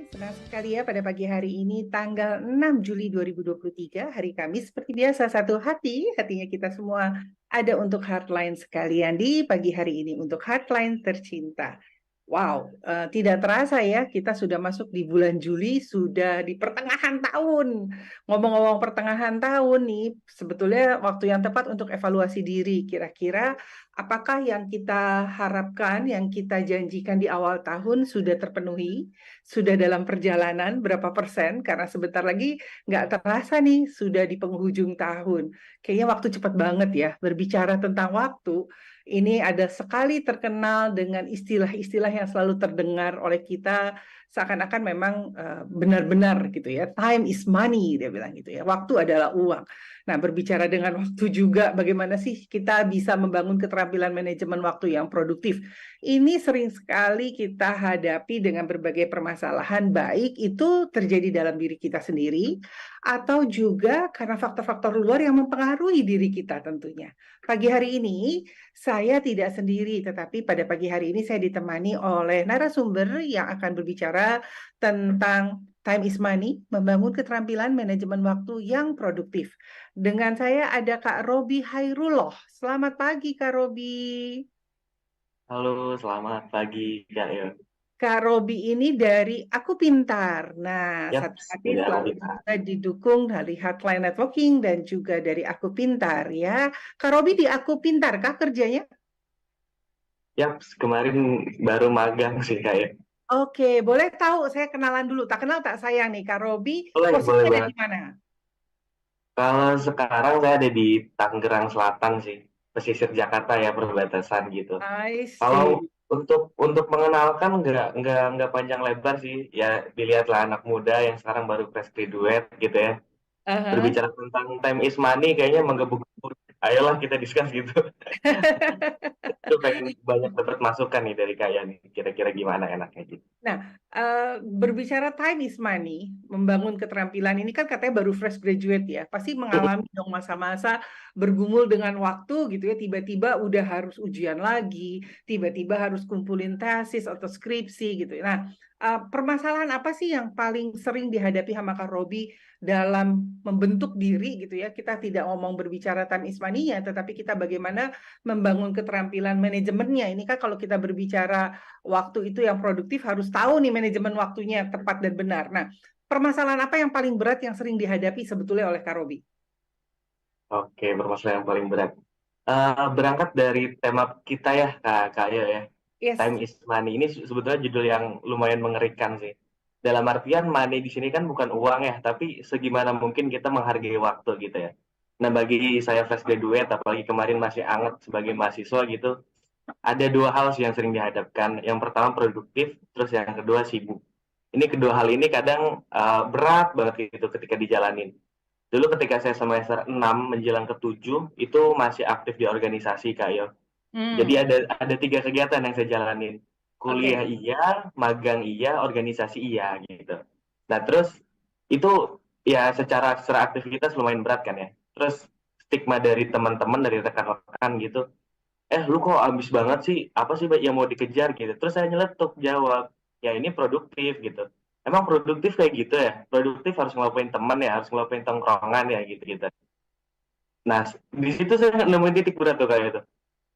Senang sekali ya pada pagi hari ini tanggal 6 Juli 2023, hari Kamis seperti biasa satu hatinya kita semua ada untuk Heartline sekalian di pagi hari ini untuk Heartline tercinta. Wow, tidak terasa ya kita sudah masuk di bulan Juli, sudah di pertengahan tahun. Ngomong-ngomong pertengahan tahun nih, sebetulnya waktu yang tepat untuk evaluasi diri. Kira-kira apakah yang kita harapkan, yang kita janjikan di awal tahun sudah terpenuhi? Sudah dalam perjalanan berapa persen? Karena sebentar lagi nggak terasa nih sudah di penghujung tahun. Kayaknya waktu cepat banget ya. Berbicara tentang waktu, ini ada sekali terkenal dengan istilah-istilah yang selalu terdengar oleh kita seakan-akan memang benar-benar gitu ya. Time is money, dia bilang gitu ya. Waktu adalah uang. Nah, berbicara dengan waktu juga, bagaimana sih kita bisa membangun keterampilan manajemen waktu yang produktif? Ini sering sekali kita hadapi dengan berbagai permasalahan, baik itu terjadi dalam diri kita sendiri, atau juga karena faktor-faktor luar yang mempengaruhi diri kita tentunya. Pagi hari ini, saya tidak sendiri, tetapi pada pagi hari ini saya ditemani oleh narasumber yang akan berbicara tentang time is money, membangun keterampilan manajemen waktu yang produktif. Dengan saya ada Kak Robi Hairullah. Selamat pagi Kak Robi. Halo, selamat pagi Kak Yo. Kak Robi ini dari Aku Pintar. Nah, Yap, satu hati dari aku selalu kita. juga didukung dari Hotline Networking dan juga dari Aku Pintar ya. Kak Robi di Aku Pintar kah kerjanya? Yap, kemarin baru magang sih Kak Yo. Oke, boleh tahu saya kenalan dulu. Tak kenal tak sayang nih, Kak Robi Boleh posisinya ada di banget. mana? Kalau sekarang saya ada di Tangerang Selatan sih, pesisir Jakarta ya, perbatasan gitu. I Kalau see. untuk mengenalkan nggak panjang lebar sih, ya dilihatlah anak muda yang sekarang baru fresh graduate gitu ya. Aha. Berbicara tentang time is money kayaknya menggebu-gebu. Ayolah kita discuss gitu. Itu pengen banyak dapat masukan nih dari Kak Yani. Kira-kira gimana enaknya gitu. Nah, berbicara time is money, membangun keterampilan ini kan katanya baru fresh graduate ya, pasti mengalami dong masa-masa bergumul dengan waktu gitu ya, tiba-tiba udah harus ujian lagi, tiba-tiba harus kumpulin tesis atau skripsi gitu. Nah, permasalahan apa sih yang paling sering dihadapi sama Kak Robi dalam membentuk diri gitu ya? Kita tidak ngomong berbicara time is money-nya, tetapi kita bagaimana membangun keterampilan manajemennya. Ini kan kalau kita berbicara waktu itu yang produktif harus tahu nih manajemen waktunya tepat dan benar. Nah, permasalahan apa yang paling berat yang sering dihadapi sebetulnya oleh Kak Robi? Oke, permasalahan yang paling berat. Berangkat dari tema kita ya, Kak Yo ya. Yes. Time is money. Ini sebetulnya judul yang lumayan mengerikan sih. Dalam artian money di sini kan bukan uang ya, tapi segimana mungkin kita menghargai waktu gitu ya. Nah, bagi saya fresh graduate, apalagi kemarin masih anget sebagai mahasiswa gitu, ada dua hal sih yang sering dihadapkan. Yang pertama produktif, terus yang kedua sibuk. Ini kedua hal ini kadang berat banget gitu ketika dijalanin. Dulu ketika saya semester 6 menjelang ke 7 itu masih aktif di organisasi Kak Yo. Jadi Hmm, ada tiga kegiatan yang saya jalanin. Kuliah oke. iya, magang iya, organisasi iya gitu. Nah, terus itu ya secara aktivitas lumayan berat kan ya. Terus stigma dari teman-teman, dari rekan-rekan gitu, lu kok ambis banget sih, apa sih Mbak, yang mau dikejar gitu. Terus saya nyeletuk jawab, ya ini produktif gitu. Emang produktif kayak gitu ya, produktif harus ngelupain teman ya, harus ngelupain tongkrongan ya gitu gitu. Nah, di situ saya nemuin titik berat tuh kayak itu,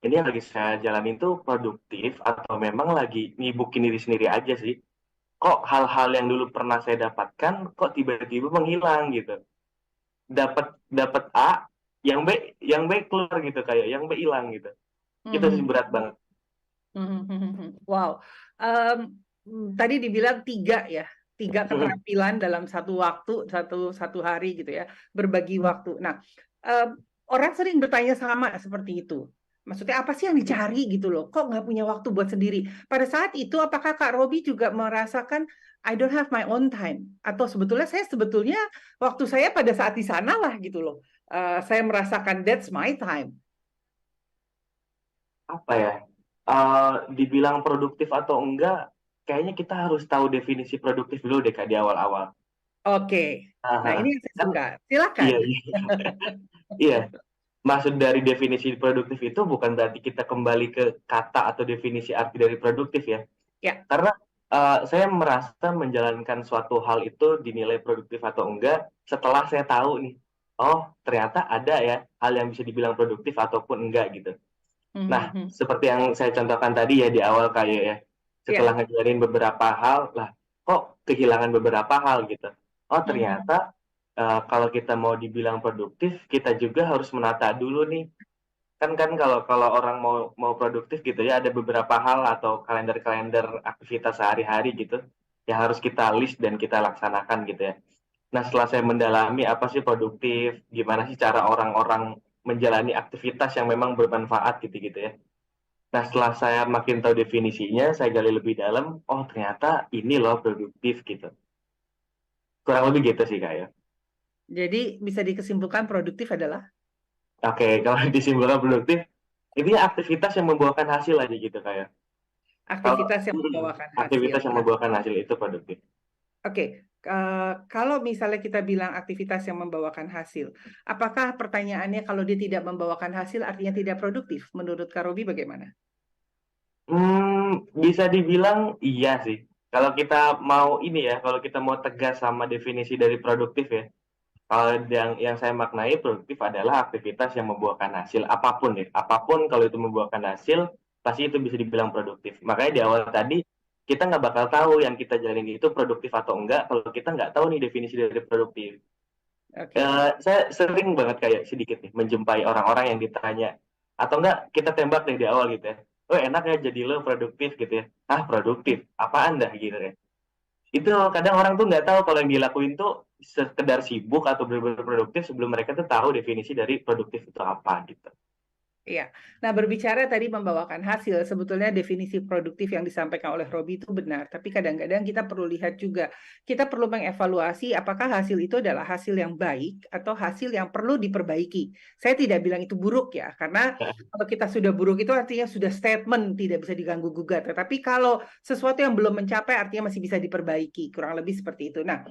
ini yang lagi saya jalanin tuh produktif atau memang lagi nyibukin diri sendiri aja sih. Kok hal-hal yang dulu pernah saya dapatkan kok tiba-tiba menghilang gitu. Dapat A, yang B keluar gitu, kayak yang B hilang gitu. Itu sih Mhm. berat banget. Wow. Em, Tadi dibilang tiga ya, tiga keterampilan dalam satu waktu, satu satu hari gitu ya, berbagi waktu. Nah, em, orang sering bertanya sama seperti itu. Maksudnya apa sih yang dicari gitu loh? Kok nggak punya waktu buat sendiri? Pada saat itu, apakah Kak Robi juga merasakan I don't have my own time? Atau sebetulnya waktu saya pada saat di sana lah gitu loh. Saya merasakan that's my time. Apa ya, dibilang produktif atau enggak, kayaknya kita harus tahu definisi produktif dulu deh Kak di awal-awal. Oke. Nah, ini yang saya Kan suka. Silakan. iya, iya. Maksud dari definisi produktif itu bukan berarti kita kembali ke kata atau definisi arti dari produktif ya. Ya. Karena Saya merasa menjalankan suatu hal itu dinilai produktif atau enggak setelah saya tahu nih, oh ternyata ada ya hal yang bisa dibilang produktif ataupun enggak gitu. Nah, Mhm. seperti yang saya contohkan tadi ya di awal kayak ya, setelah Ya, ngejalanin beberapa hal, lah kok kehilangan beberapa hal gitu. Oh mhm. ternyata kalau kita mau dibilang produktif, kita juga harus menata dulu nih. Kan kalau kalau orang mau mau produktif gitu ya, ada beberapa hal atau kalender-kalender aktivitas sehari-hari gitu yang harus kita list dan kita laksanakan gitu ya. Nah, setelah saya mendalami apa sih produktif, gimana sih cara orang-orang menjalani aktivitas yang memang bermanfaat gitu-gitu ya. Nah, setelah saya makin tahu definisinya, saya gali lebih dalam, oh ternyata ini loh produktif gitu. Kurang lebih gitu sih Kak ya. Jadi bisa dikesimpulan produktif adalah Oke, kalau disimpulkan produktif, ini aktivitas yang membuahkan hasil aja gitu Kak ya. Kalau aktivitas yang membawakan hasil. aktivitas yang Nah, membuahkan hasil itu produktif. oke, kalau misalnya kita bilang aktivitas yang membawakan hasil, apakah pertanyaannya kalau dia tidak membawakan hasil artinya tidak produktif? Menurut Kak Robi bagaimana? Bisa dibilang iya sih. Kalau kita mau ini ya, kalau kita mau tegas sama definisi dari produktif ya, kalau yang saya maknai produktif adalah aktivitas yang membuahkan hasil apapun ya, apapun kalau itu membuahkan hasil pasti itu bisa dibilang produktif. Makanya di awal tadi kita nggak bakal tahu yang kita jalani itu produktif atau enggak kalau kita nggak tahu nih definisi dari produktif. Oke. Saya sering banget kayak sedikit nih menjumpai orang-orang yang ditanya atau enggak kita tembak nih di awal gitu ya. Oh enak ya jadi lo produktif gitu ya. Ah produktif, apaan dah gitu ya. Itu kadang orang tuh nggak tahu kalau yang dilakuin tuh sekedar sibuk atau benar-benar produktif sebelum mereka tuh tahu definisi dari produktif itu apa gitu. Iya. Nah, berbicara tadi membawakan hasil, sebetulnya definisi produktif yang disampaikan oleh Robi itu benar. Tapi kadang-kadang kita perlu lihat juga, kita perlu mengevaluasi apakah hasil itu adalah hasil yang baik atau hasil yang perlu diperbaiki. Saya tidak bilang itu buruk ya, karena kalau kita sudah buruk itu artinya sudah statement, tidak bisa diganggu-gugat. Tetapi kalau sesuatu yang belum mencapai artinya masih bisa diperbaiki, kurang lebih seperti itu. Nah,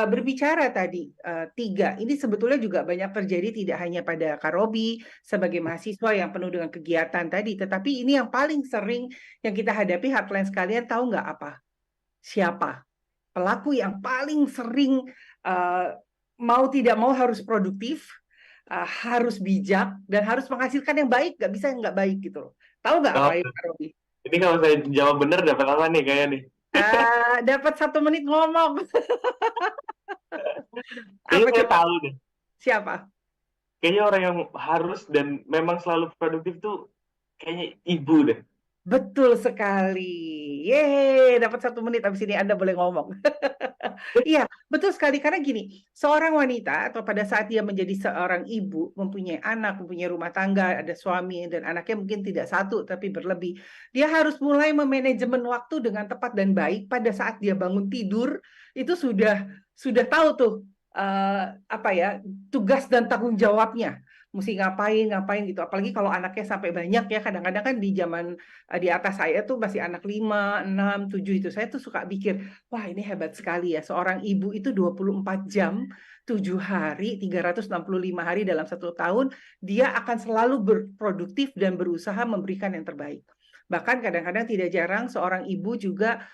berbicara tadi tiga, ini sebetulnya juga banyak terjadi tidak hanya pada Kak Robi, sebagai mahasiswa yang penuh dengan kegiatan tadi. Tetapi ini yang paling sering yang kita hadapi hardline sekalian tahu nggak apa? Siapa? Pelaku yang paling sering uh, mau tidak mau harus produktif, harus bijak, dan harus menghasilkan yang baik, nggak bisa yang nggak baik gitu loh. Tahu nggak apa Oh, yang Kak Robi? ini kalau saya jawab benar dapat apa nih kayaknya nih? Dapat 1 menit ngomong. Kayaknya Apa saya coba? tahu deh. Siapa? Kayaknya orang yang harus dan memang selalu produktif tuh kayaknya ibu deh. Betul sekali. Yeay, dapat 1 menit habis ini Anda boleh ngomong. Iya, betul sekali. Karena gini, seorang wanita atau pada saat dia menjadi seorang ibu, mempunyai anak, mempunyai rumah tangga, ada suami, dan anaknya mungkin tidak satu, tapi berlebih. Dia harus mulai memanajemen waktu dengan tepat dan baik pada saat dia bangun tidur, itu sudah tahu tuh apa ya tugas dan tanggung jawabnya. Mesti ngapain, ngapain gitu. Apalagi kalau anaknya sampai banyak ya, kadang-kadang kan di zaman di atas saya tuh masih anak 5, 6, 7 itu. Saya tuh suka pikir, wah ini hebat sekali ya. Seorang ibu itu 24 jam, 7 hari, 365 hari dalam 1 tahun, dia akan selalu berproduktif dan berusaha memberikan yang terbaik. Bahkan kadang-kadang tidak jarang seorang ibu juga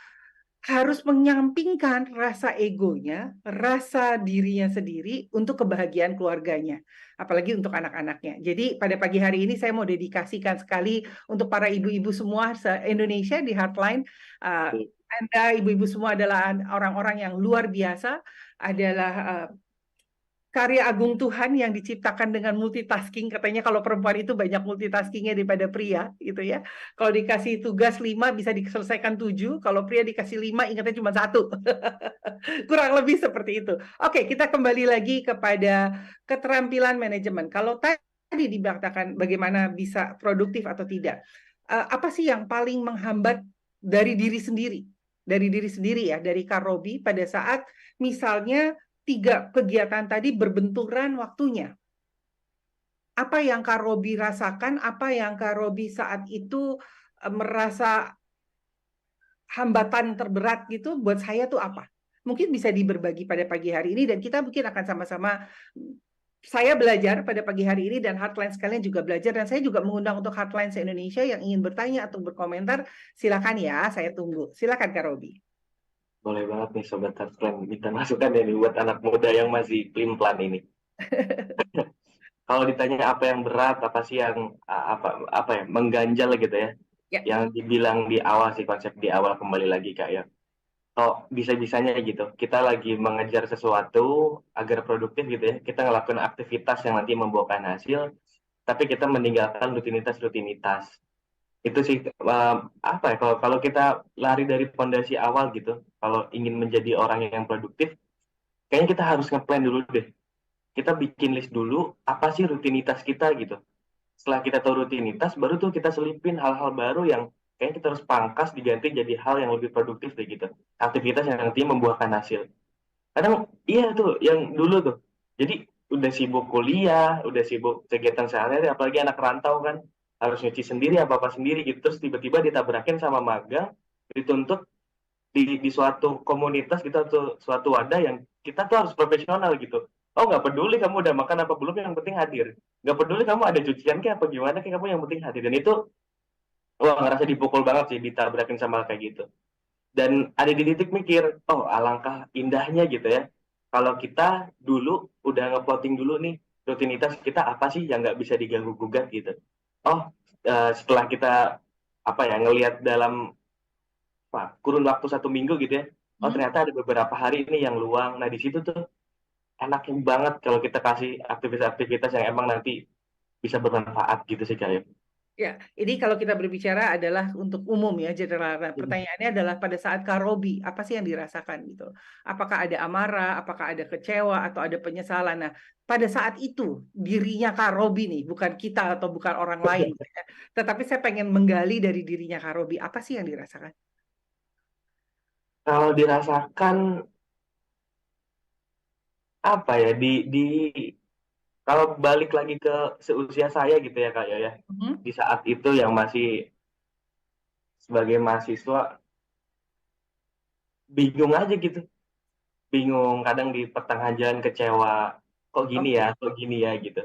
harus menyampingkan rasa egonya, rasa dirinya sendiri untuk kebahagiaan keluarganya, apalagi untuk anak-anaknya. Jadi pada pagi hari ini saya mau dedikasikan sekali untuk para ibu-ibu semua se-Indonesia di Heartline. Anda ibu-ibu semua adalah orang-orang yang luar biasa, adalah karya agung Tuhan yang diciptakan dengan multitasking. Katanya kalau perempuan itu banyak multitaskingnya daripada pria, gitu ya. Kalau dikasih tugas 5 bisa diselesaikan 7. Kalau pria dikasih 5 ingatnya cuma 1. Kurang lebih seperti itu. Oke, kita kembali lagi kepada keterampilan manajemen. Kalau tadi dikatakan bagaimana bisa produktif atau tidak, apa sih yang paling menghambat dari diri sendiri? Dari diri sendiri ya, dari Kak Robi pada saat misalnya 3 kegiatan tadi berbenturan waktunya. Apa yang Kak Robi rasakan, apa yang Kak Robi saat itu merasa hambatan terberat gitu buat saya tuh apa? Mungkin bisa diberbagi pada pagi hari ini dan kita mungkin akan sama-sama, saya belajar pada pagi hari ini dan Heartline sekalian juga belajar, dan saya juga mengundang untuk Heartline se-Indonesia yang ingin bertanya atau berkomentar, silakan ya, saya tunggu. Silakan Kak Robi. Boleh banget nih Sobat Heartline, minta masukan ya nih buat anak muda yang masih pelin-pelan ini. Kalau ditanya apa yang berat, apa sih yang apa ya mengganjal gitu ya, Ya, yang dibilang di awal sih konsep di awal kembali lagi Kak ya. Oh bisa-bisanya gitu, kita lagi mengejar sesuatu agar produktif gitu ya, kita ngelakuin aktivitas yang nanti membuahkan hasil, tapi kita meninggalkan rutinitas-rutinitas. Itu sih apa ya, kalau kalau kita lari dari pondasi awal gitu, kalau ingin menjadi orang yang produktif, kayaknya kita harus ngeplan dulu deh. Kita bikin list dulu apa sih rutinitas kita gitu. Setelah kita tahu rutinitas, baru tuh kita selipin hal-hal baru yang kayaknya kita harus pangkas diganti jadi hal yang lebih produktif deh gitu. Aktivitas yang nantinya membuahkan hasil. Kadang iya tuh yang dulu tuh. Jadi udah sibuk kuliah, udah sibuk kegiatan sehari-hari, apalagi anak rantau kan harus nyuci sendiri apa-apa sendiri gitu. Terus tiba-tiba ditabrakin sama magang, dituntut di suatu komunitas gitu atau suatu wadah yang kita tuh harus profesional gitu. Oh nggak peduli kamu udah makan apa belum, yang penting hadir. Nggak peduli kamu ada cucian kayak apa gimana kayak kamu yang penting hadir. Dan itu wah ngerasa dipukul banget sih ditabrakin sama kayak gitu. Dan ada di titik mikir, oh alangkah indahnya gitu ya. Kalau kita dulu udah ngeplotting dulu nih rutinitas kita apa sih yang nggak bisa diganggu gugat gitu. Oh setelah kita apa ya ngelihat dalam kurun waktu 1 minggu gitu ya. Oh hmm. ternyata ada beberapa hari ini yang luang. Nah di situ tuh enaknya banget kalau kita kasih aktivitas-aktivitas yang emang nanti bisa bermanfaat gitu sih kayak. Ya, ini kalau kita berbicara adalah untuk umum ya, general. Nah, pertanyaannya adalah pada saat Kak Robi, apa sih yang dirasakan gitu? Apakah ada amarah, apakah ada kecewa, atau ada penyesalan? Nah, pada saat itu dirinya Kak Robi nih, bukan kita atau bukan orang lain, ya. Tetapi saya pengen menggali dari dirinya Kak Robi, apa sih yang dirasakan? Kalau dirasakan apa ya di kalau balik lagi ke seusia saya gitu ya kak ya Mhm. di saat itu yang masih sebagai mahasiswa bingung aja gitu, bingung kadang di pertengahan jalan kecewa, Oke. kok gini ya gitu,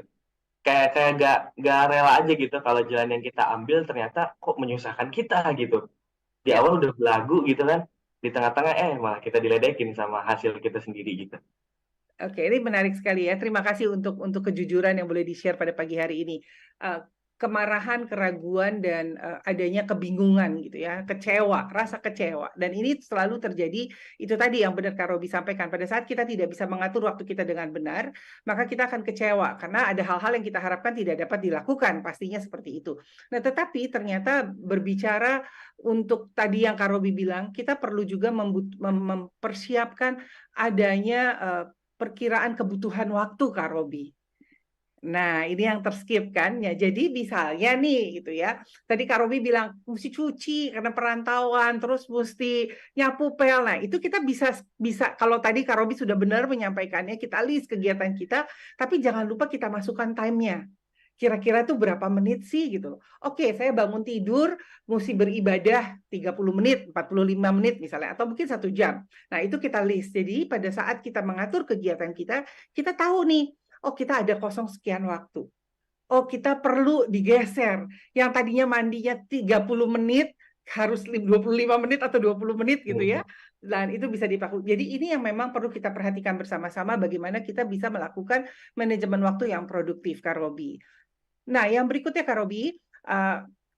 kayak kayak gak rela aja gitu kalau jalan yang kita ambil ternyata kok menyusahkan kita gitu. Di Ya. awal udah belagu gitu kan, di tengah-tengah malah kita diledekin sama hasil kita sendiri gitu. Oke, ini menarik sekali ya. Terima kasih untuk kejujuran yang boleh di-share pada pagi hari ini. Eh, Kemarahan, keraguan, dan adanya kebingungan gitu ya, kecewa, rasa kecewa. Dan ini selalu terjadi, itu tadi yang benar Kak Robi sampaikan. Pada saat kita tidak bisa mengatur waktu kita dengan benar, maka kita akan kecewa karena ada hal-hal yang kita harapkan tidak dapat dilakukan, pastinya seperti itu. Nah, tetapi ternyata berbicara untuk tadi yang Kak Robi bilang, kita perlu juga mempersiapkan adanya perkiraan kebutuhan waktu Kak Robi. Nah, ini yang terskip kan ya. Jadi misalnya nih gitu ya. Tadi Kak Robi bilang mesti cuci karena perantauan, terus mesti nyapu pel. Nah, itu kita bisa bisa kalau tadi Kak Robi sudah benar menyampaikannya, kita list kegiatan kita, tapi jangan lupa kita masukkan time-nya. Kira-kira tuh berapa menit sih gitu loh. Oke, saya bangun tidur mesti beribadah 30 menit, 45 menit misalnya, atau mungkin 1 jam. Nah, itu kita list. Jadi pada saat kita mengatur kegiatan kita tahu nih, oh kita ada kosong sekian waktu. Oh kita perlu digeser. Yang tadinya mandinya 30 menit, harus 25 menit atau 20 menit gitu ya. Dan itu bisa dipakai. Jadi ini yang memang perlu kita perhatikan bersama-sama bagaimana kita bisa melakukan manajemen waktu yang produktif, Kak Robi. Nah, yang berikutnya Kak Robi,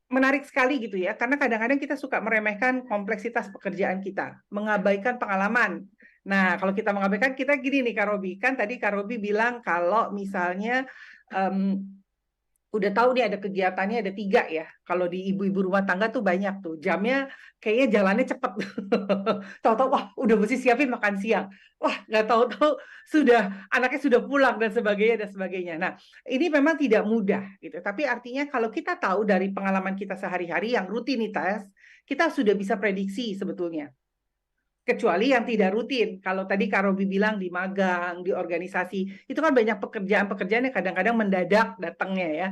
menarik sekali gitu ya, karena kadang-kadang kita suka meremehkan kompleksitas pekerjaan kita, mengabaikan pengalaman. Nah, kalau kita mengabaikan, kita gini nih Kak Robi, kan tadi Kak Robi bilang kalau misalnya um, udah tahu nih ada kegiatannya ada 3 ya. Kalau di ibu-ibu rumah tangga tuh banyak tuh. Jamnya kayaknya jalannya cepet. Tahu-tahu wah udah mesti siapin makan siang. Wah nggak tahu-tahu sudah anaknya sudah pulang dan sebagainya dan sebagainya. Nah ini memang tidak mudah gitu. Tapi artinya kalau kita tahu dari pengalaman kita sehari-hari yang rutinitas, kita sudah bisa prediksi sebetulnya kecuali yang tidak rutin. Kalau tadi Kak Robi bilang di magang, di organisasi, itu kan banyak pekerjaan-pekerjaan yang kadang-kadang mendadak datangnya ya,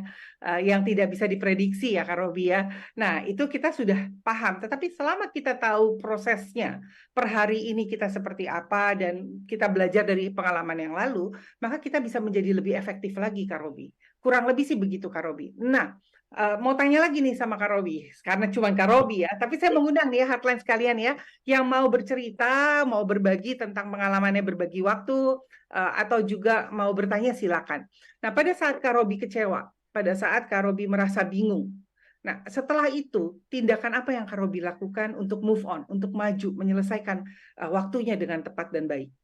yang tidak bisa diprediksi ya Kak Robi ya. Nah, itu kita sudah paham. Tetapi selama kita tahu prosesnya, per hari ini kita seperti apa, dan kita belajar dari pengalaman yang lalu, maka kita bisa menjadi lebih efektif lagi Kak Robi. Kurang lebih sih begitu Kak Robi. Nah, Mau tanya lagi nih sama Kak Robi, karena cuma Kak Robi ya, tapi saya mengundang nih ya hotline sekalian ya, yang mau bercerita, mau berbagi tentang pengalamannya berbagi waktu, atau juga mau bertanya silakan. Nah, pada saat Kak Robi kecewa, pada saat Kak Robi merasa bingung, nah setelah itu tindakan apa yang Kak Robi lakukan untuk move on, untuk maju, menyelesaikan waktunya dengan tepat dan baik?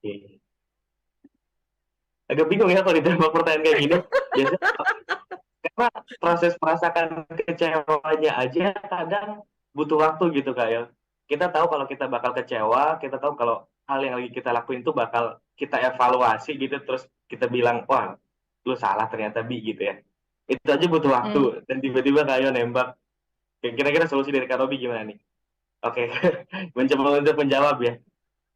Oke. Agak bingung ya kalau ditembak pertanyaan kayak gini. Biasanya karena proses merasakan kecewanya aja kadang butuh waktu gitu Kak ya. Kita tahu kalau kita bakal kecewa, kita tahu kalau hal yang lagi kita lakuin tuh bakal kita evaluasi gitu, terus kita bilang, wah, lu salah ternyata Bi gitu ya. Itu aja butuh waktu, Hmm. dan tiba-tiba kayak nembak. Kira-kira solusi dari Kak Robi gimana nih? Oke, mencoba untuk menjawab ya.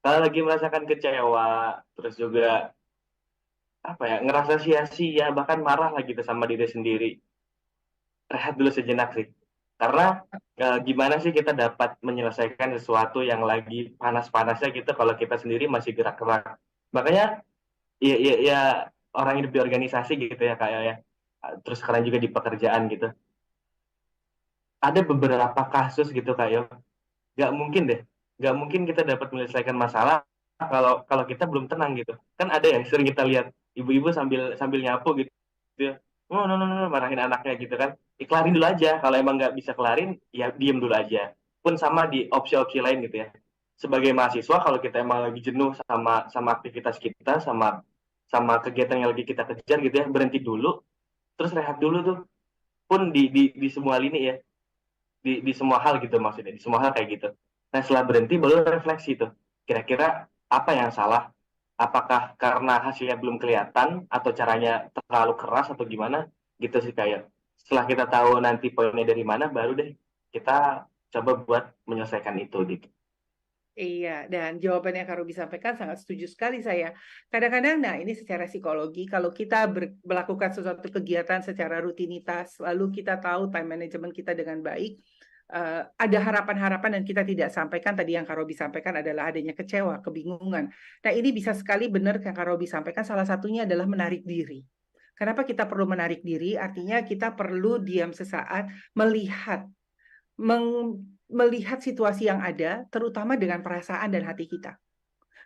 Kalau lagi merasakan kecewa, terus juga apa ya, ngerasa sia-sia, bahkan marah lah gitu sama diri sendiri, rehat dulu sejenak sih. Karena gimana sih kita dapat menyelesaikan sesuatu yang lagi panas-panasnya gitu kalau kita sendiri masih gerak-gerak. Makanya ya orang hidup di organisasi gitu ya kayak ya. Terus sekarang juga di pekerjaan gitu. Ada beberapa kasus gitu kayak nggak mungkin deh, nggak mungkin kita dapat menyelesaikan masalah kalau kalau kita belum tenang gitu. Kan ada ya sering kita lihat ibu-ibu sambil sambil nyapu gitu ya. No, no, no, no, marahin anaknya gitu kan. Iklarin dulu aja. Kalau emang nggak bisa kelarin, ya diem dulu aja. Pun sama di opsi-opsi lain gitu ya. Sebagai mahasiswa, kalau kita emang lagi jenuh sama sama aktivitas kita, sama sama kegiatan yang lagi kita kejar gitu ya, berhenti dulu, terus rehat dulu tuh. Pun di semua lini ya, di semua hal gitu maksudnya, di semua hal kayak gitu. Nah setelah berhenti baru refleksi tuh, kira-kira apa yang salah, apakah karena hasilnya belum kelihatan atau caranya terlalu keras atau gimana gitu sih kayak. Setelah kita tahu nanti poinnya dari mana, baru deh kita coba buat menyelesaikan itu gitu. Iya, dan jawabannya Kak Ruby sampaikan sangat setuju sekali saya. Kadang-kadang, nah ini secara psikologi, kalau kita melakukan sesuatu kegiatan secara rutinitas, lalu kita tahu time management kita dengan baik, ada harapan-harapan dan kita tidak sampaikan, tadi yang Kak Robi sampaikan adalah adanya kecewa, kebingungan. Nah ini bisa sekali benar yang Kak Robi sampaikan, salah satunya adalah menarik diri. Kenapa kita perlu menarik diri? Artinya kita perlu diam sesaat, melihat melihat situasi yang ada, terutama dengan perasaan dan hati kita.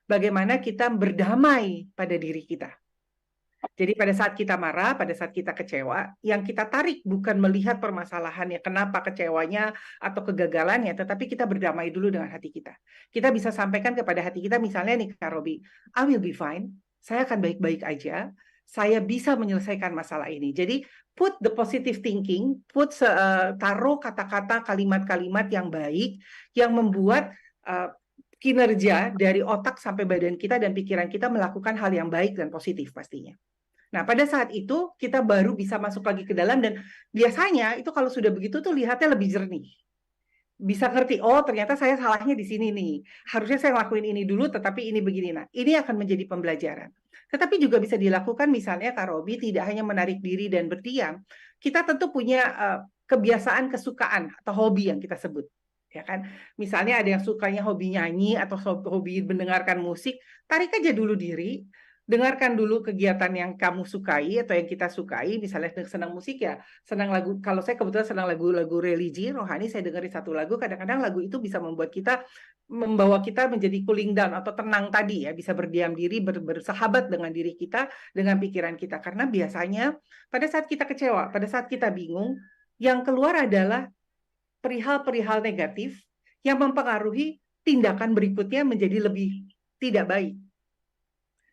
Bagaimana kita berdamai pada diri kita. Jadi pada saat kita marah, pada saat kita kecewa, yang kita tarik bukan melihat permasalahannya, kenapa kecewanya atau kegagalannya, tetapi kita berdamai dulu dengan hati kita. Kita bisa sampaikan kepada hati kita, misalnya nih Kak Robi, I will be fine, saya akan baik-baik aja, saya bisa menyelesaikan masalah ini. Jadi put the positive thinking, taruh kata-kata, kalimat-kalimat yang baik, yang membuat kinerja dari otak sampai badan kita dan pikiran kita melakukan hal yang baik dan positif pastinya. Nah, pada saat itu kita baru bisa masuk lagi ke dalam dan biasanya itu kalau sudah begitu tuh lihatnya lebih jernih. Bisa ngerti, oh ternyata saya salahnya di sini nih. Harusnya saya lakuin ini dulu, tetapi ini begini. Nah, ini akan menjadi pembelajaran. Tetapi juga bisa dilakukan misalnya Kak Robi tidak hanya menarik diri dan berdiam. Kita tentu punya kebiasaan, kesukaan atau hobi yang kita sebut. Ya kan? Misalnya ada yang sukanya hobi nyanyi atau hobi mendengarkan musik, tarik aja dulu diri, dengarkan dulu kegiatan yang kamu sukai atau yang kita sukai, misalnya senang musik ya, senang lagu, kalau saya kebetulan senang lagu-lagu religi, rohani, saya dengerin satu lagu, kadang-kadang lagu itu bisa membawa kita menjadi cooling down atau tenang tadi ya, bisa berdiam diri, bersahabat dengan diri kita, dengan pikiran kita, karena biasanya pada saat kita kecewa, pada saat kita bingung, yang keluar adalah perihal-perihal negatif yang mempengaruhi tindakan berikutnya menjadi lebih tidak baik.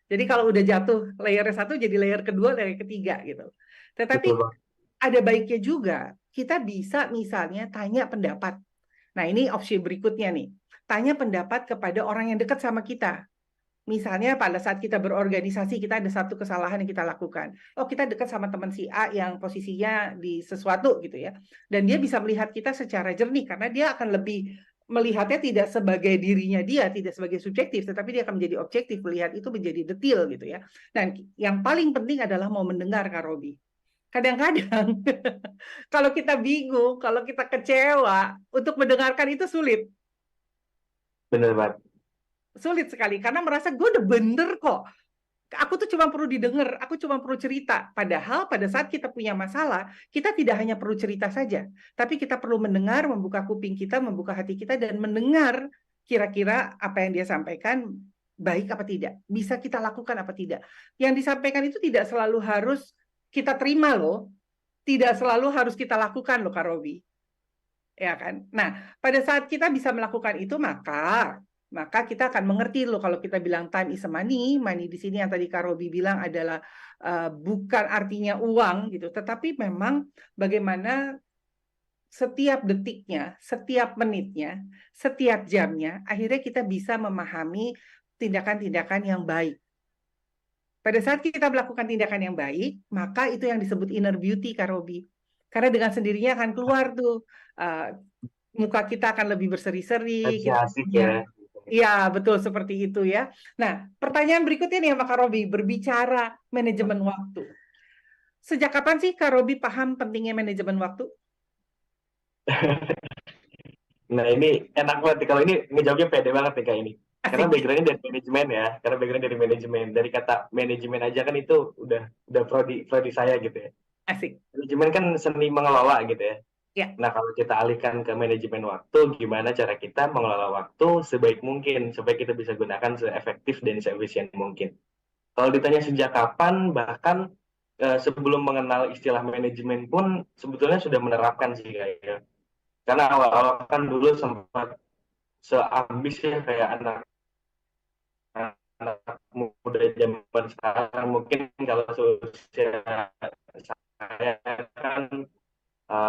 Jadi kalau udah jatuh layer satu jadi layer kedua, layer ketiga gitu. Tetapi Betul Bang. ada baiknya juga kita bisa misalnya tanya pendapat. Nah ini opsi berikutnya nih. Tanya pendapat kepada orang yang dekat sama kita. Misalnya pada saat kita berorganisasi, kita ada satu kesalahan yang kita lakukan. Oh, kita dekat sama teman si A yang posisinya di sesuatu gitu ya. Dan dia bisa melihat kita secara jernih karena dia akan lebih melihatnya tidak sebagai dirinya dia, tidak sebagai subjektif, tetapi dia akan menjadi objektif, melihat itu menjadi detail gitu ya. Dan yang paling penting adalah mau mendengar Kak Robi. Kadang-kadang kalau kita bingung, kalau kita kecewa, untuk mendengarkan itu sulit. Bener banget. Sulit sekali karena merasa gue udah bener kok. Aku tuh cuma perlu didengar, aku cuma perlu cerita. Padahal pada saat kita punya masalah, kita tidak hanya perlu cerita saja, tapi kita perlu mendengar, membuka kuping kita, membuka hati kita, dan mendengar kira-kira apa yang dia sampaikan baik apa tidak, bisa kita lakukan apa tidak. Yang disampaikan itu tidak selalu harus kita terima loh, tidak selalu harus kita lakukan loh Kak Robi. Ya kan? Nah, pada saat kita bisa melakukan itu, maka kita akan mengerti loh kalau kita bilang time is a money. Money di sini yang tadi Kak Robi bilang adalah bukan artinya uang gitu, tetapi memang bagaimana setiap detiknya, setiap menitnya, setiap jamnya, akhirnya kita bisa memahami tindakan-tindakan yang baik. Pada saat kita melakukan tindakan yang baik, maka itu yang disebut inner beauty, Kak Robi. Karena dengan sendirinya akan keluar tuh muka kita akan lebih berseri-seri, Masih kita asik punya. ya. Iya, betul seperti itu ya. Nah, pertanyaan berikutnya nih sama Kak Robi, berbicara manajemen waktu. Sejak kapan sih Kak Robi paham pentingnya manajemen waktu? Nah ini enak banget nih. Kalau ini ngejawabnya pede banget nih kayak ini. Karena Asik, backgroundnya dari manajemen ya. Karena background dari manajemen. Dari kata manajemen aja kan itu udah prodi saya gitu ya. asik. Manajemen kan seni mengelola gitu ya. Ya, Nah kalau kita alihkan ke manajemen waktu, gimana cara kita mengelola waktu sebaik mungkin supaya kita bisa gunakan seefektif dan seefisien mungkin. Kalau ditanya sejak kapan, bahkan sebelum mengenal istilah manajemen pun sebetulnya sudah menerapkan sih kayaknya. Karena awal-awal kan dulu sempat seambis ya kayak anak muda zaman sekarang mungkin kalau seusia saya kan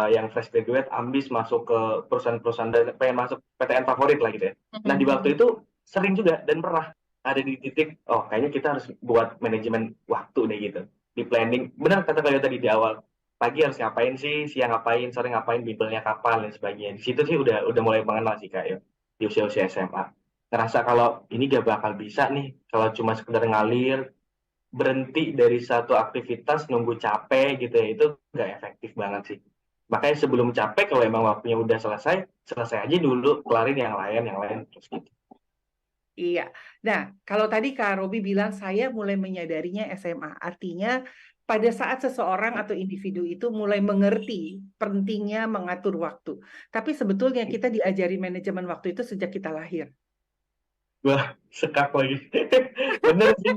yang fresh graduate ambis masuk ke perusahaan-perusahaan dan pengen masuk PTN favorit lah gitu ya. Nah di waktu itu sering juga dan pernah ada di titik oh kayaknya kita harus buat manajemen waktu deh gitu di planning. Benar kata kalian tadi di awal pagi harus ngapain sih, siang ngapain, sore ngapain, bimbelnya kapan dan sebagainya. Di situ sih udah mulai mengenal sih kak ya di usia-usia SMA. Ngerasa kalau ini gak bakal bisa nih kalau cuma sekedar ngalir berhenti dari satu aktivitas nunggu capek gitu ya itu nggak efektif banget sih. Makanya sebelum capek kalau emang waktunya udah selesai, selesai aja dulu, kelarin yang lain terus gitu. iya. Nah, kalau tadi Kak Robi bilang saya mulai menyadarinya SMA, artinya pada saat seseorang atau individu itu mulai mengerti pentingnya mengatur waktu. Tapi sebetulnya kita diajari manajemen waktu itu sejak kita lahir. Wah, sekak lagi. Bener sih.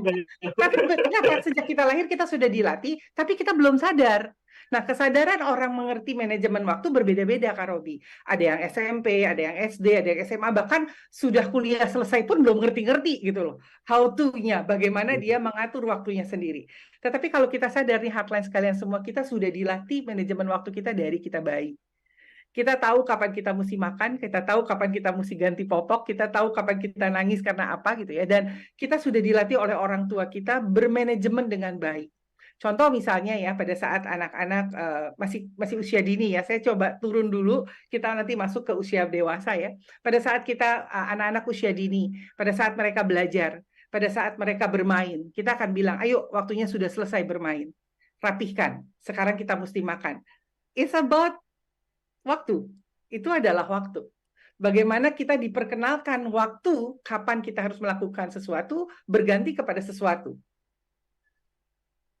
Tapi benar kan, sejak kita lahir kita sudah dilatih, tapi kita belum sadar. Nah, kesadaran orang mengerti manajemen waktu berbeda-beda, Kak Robi. Ada yang SMP, ada yang SD, ada yang SMA, bahkan sudah kuliah selesai pun belum ngerti-ngerti gitu loh. How to-nya, bagaimana dia mengatur waktunya sendiri. Tetapi kalau kita sadar nih, hardline sekalian semua, kita sudah dilatih manajemen waktu kita dari kita bayi. Kita tahu kapan kita mesti makan, kita tahu kapan kita mesti ganti popok, kita tahu kapan kita nangis karena apa gitu ya. Dan kita sudah dilatih oleh orang tua kita bermanajemen dengan baik. Contoh misalnya ya pada saat anak-anak masih usia dini ya, saya coba turun dulu, kita nanti masuk ke usia dewasa ya. Pada saat kita anak-anak usia dini, pada saat mereka belajar, pada saat mereka bermain, kita akan bilang, ayo waktunya sudah selesai bermain, rapihkan, sekarang kita mesti makan. It's about waktu. Itu adalah waktu. Bagaimana kita diperkenalkan waktu kapan kita harus melakukan sesuatu berganti kepada sesuatu.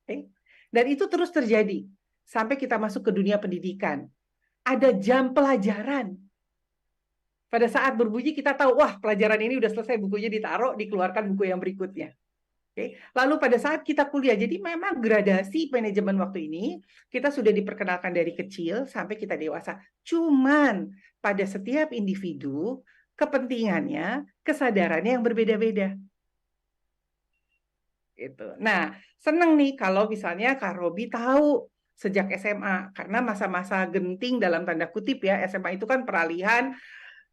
Okay? Dan itu terus terjadi sampai kita masuk ke dunia pendidikan. Ada jam pelajaran. Pada saat berbunyi kita tahu, wah pelajaran ini udah selesai, bukunya ditaruh, dikeluarkan buku yang berikutnya. Okay. Lalu pada saat kita kuliah, jadi memang gradasi manajemen waktu ini kita sudah diperkenalkan dari kecil sampai kita dewasa. Cuman pada setiap individu kepentingannya, kesadarannya yang berbeda-beda. Gitu. Nah, seneng nih kalau misalnya Kak Robi tahu sejak SMA, karena masa-masa genting dalam tanda kutip ya, SMA itu kan peralihan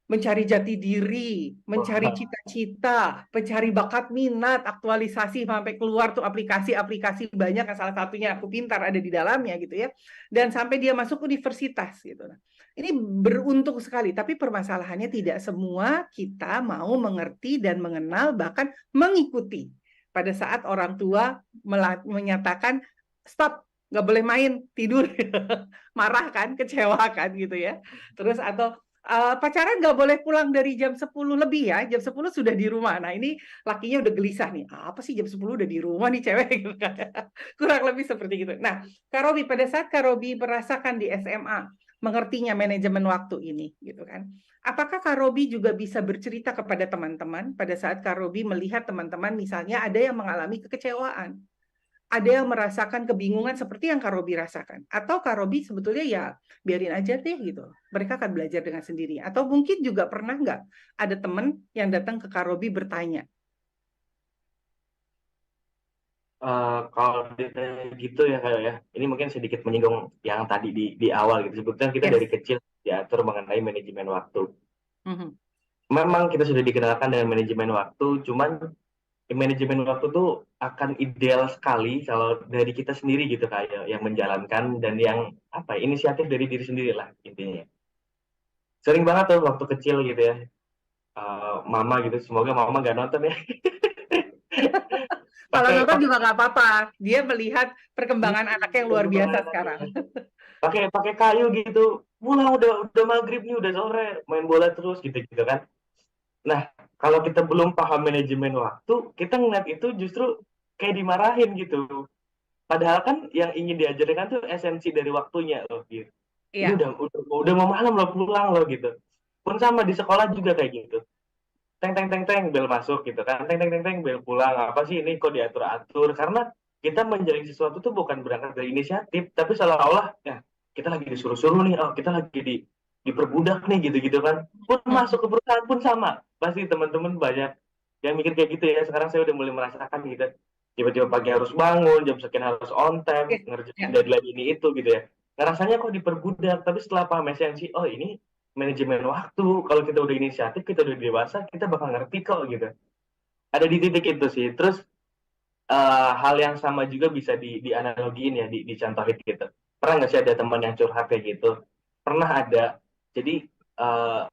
mencari jati diri, mencari Wah, cita-cita, mencari bakat minat, aktualisasi sampai keluar tuh aplikasi-aplikasi banyak yang salah satunya Aku Pintar ada di dalamnya gitu ya. Dan sampai dia masuk universitas gitu. Ini beruntung sekali, tapi permasalahannya tidak semua kita mau mengerti dan mengenal bahkan mengikuti. Pada saat orang tua menyatakan stop, nggak boleh main, tidur, marah kan, kecewa kan gitu ya. Terus atau pacaran nggak boleh pulang dari jam 10 lebih ya, jam 10 sudah di rumah. Nah ini lakinya udah gelisah nih, apa sih jam 10 udah di rumah nih cewek gitu kan. Kurang lebih seperti gitu. Nah, Kak Robi, pada saat Kak Robi merasakan di SMA, mengertinya manajemen waktu ini gitu kan. Apakah Kak Robi juga bisa bercerita kepada teman-teman pada saat Kak Robi melihat teman-teman misalnya ada yang mengalami kekecewaan, ada yang merasakan kebingungan seperti yang Kak Robi rasakan. Atau Kak Robi sebetulnya ya biarin aja deh gitu. Mereka akan belajar dengan sendiri. Atau mungkin juga pernah nggak ada teman yang datang ke Kak Robi bertanya. Kalau ditanya gitu ya kayak ya, ini mungkin sedikit menyinggung yang tadi di awal gitu. Sebetulnya kita Yes. dari kecil diatur mengenai manajemen waktu. Mhm. Memang kita sudah dikenalkan dengan manajemen waktu, cuman manajemen waktu tuh akan ideal sekali kalau dari kita sendiri gitu kayak yang menjalankan dan yang apa ya, inisiatif dari diri sendiri lah intinya. Sering banget tuh waktu kecil gitu ya, mama gitu, semoga mama gak nonton ya. Kalau pakai nonton pakai juga nggak apa-apa. Dia melihat perkembangan anak yang luar biasa sekarang. pakai pakai kayu gitu, pulang udah maghrib nih, udah sore, main bola terus gitu gitu kan. Nah, kalau kita belum paham manajemen waktu, kita ngeliat itu justru kayak dimarahin gitu. Padahal kan yang ingin diajarkan tuh esensi dari waktunya loh gitu. Ini Iya. udah mau malam loh, pulang loh gitu. Pun sama di sekolah juga kayak gitu. Teng teng teng teng bel masuk gitu kan. Teng teng teng teng bel pulang. Apa sih ini kok diatur-atur? Karena kita menjalin sesuatu tuh bukan berangkat dari inisiatif, tapi seolah-olah ya kita lagi disuruh-suruh nih, oh kita lagi diperbudak nih gitu-gitu kan. Pun masuk ke perusahaan pun sama. Pasti teman-teman banyak yang mikir kayak gitu ya. Sekarang saya udah mulai merasakan gitu. Tiba-tiba pagi harus bangun, jam sekian harus on time, ngerjain Ya. deadline ini itu gitu ya. Nah, rasanya kok diperbudak, tapi setelah paham esensi, oh ini manajemen waktu. Kalau kita udah inisiatif, kita udah dewasa, kita bakal ngerti kok gitu. Ada di titik itu sih. Terus hal yang sama juga bisa dianalogiin ya, dicontohin gitu. Pernah nggak sih ada teman yang curhat kayak gitu? Pernah ada. Jadi uh,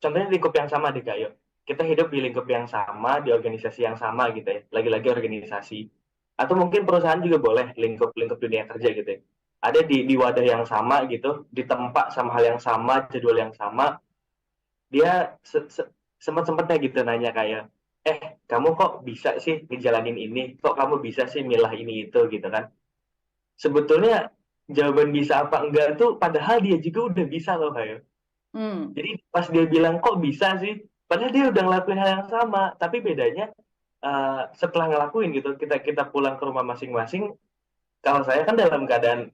contohnya lingkup yang sama deh Kak, yuk. Kita hidup di lingkup yang sama, di organisasi yang sama gitu ya. Lagi-lagi organisasi. Atau mungkin perusahaan juga boleh lingkup dunia kerja gitu ya. Ada di wadah yang sama gitu, di tempat sama hal yang sama, jadwal yang sama, dia sempat-sempatnya gitu nanya kayak, kamu kok bisa sih ngejalanin ini? Kok kamu bisa sih milah ini itu gitu kan? Sebetulnya jawaban bisa apa enggak tuh padahal dia juga udah bisa loh kayak. Hmm. Jadi pas dia bilang kok bisa sih, padahal dia udah ngelakuin hal yang sama, tapi bedanya setelah ngelakuin gitu, kita kita pulang ke rumah masing-masing. Kalau saya kan dalam keadaan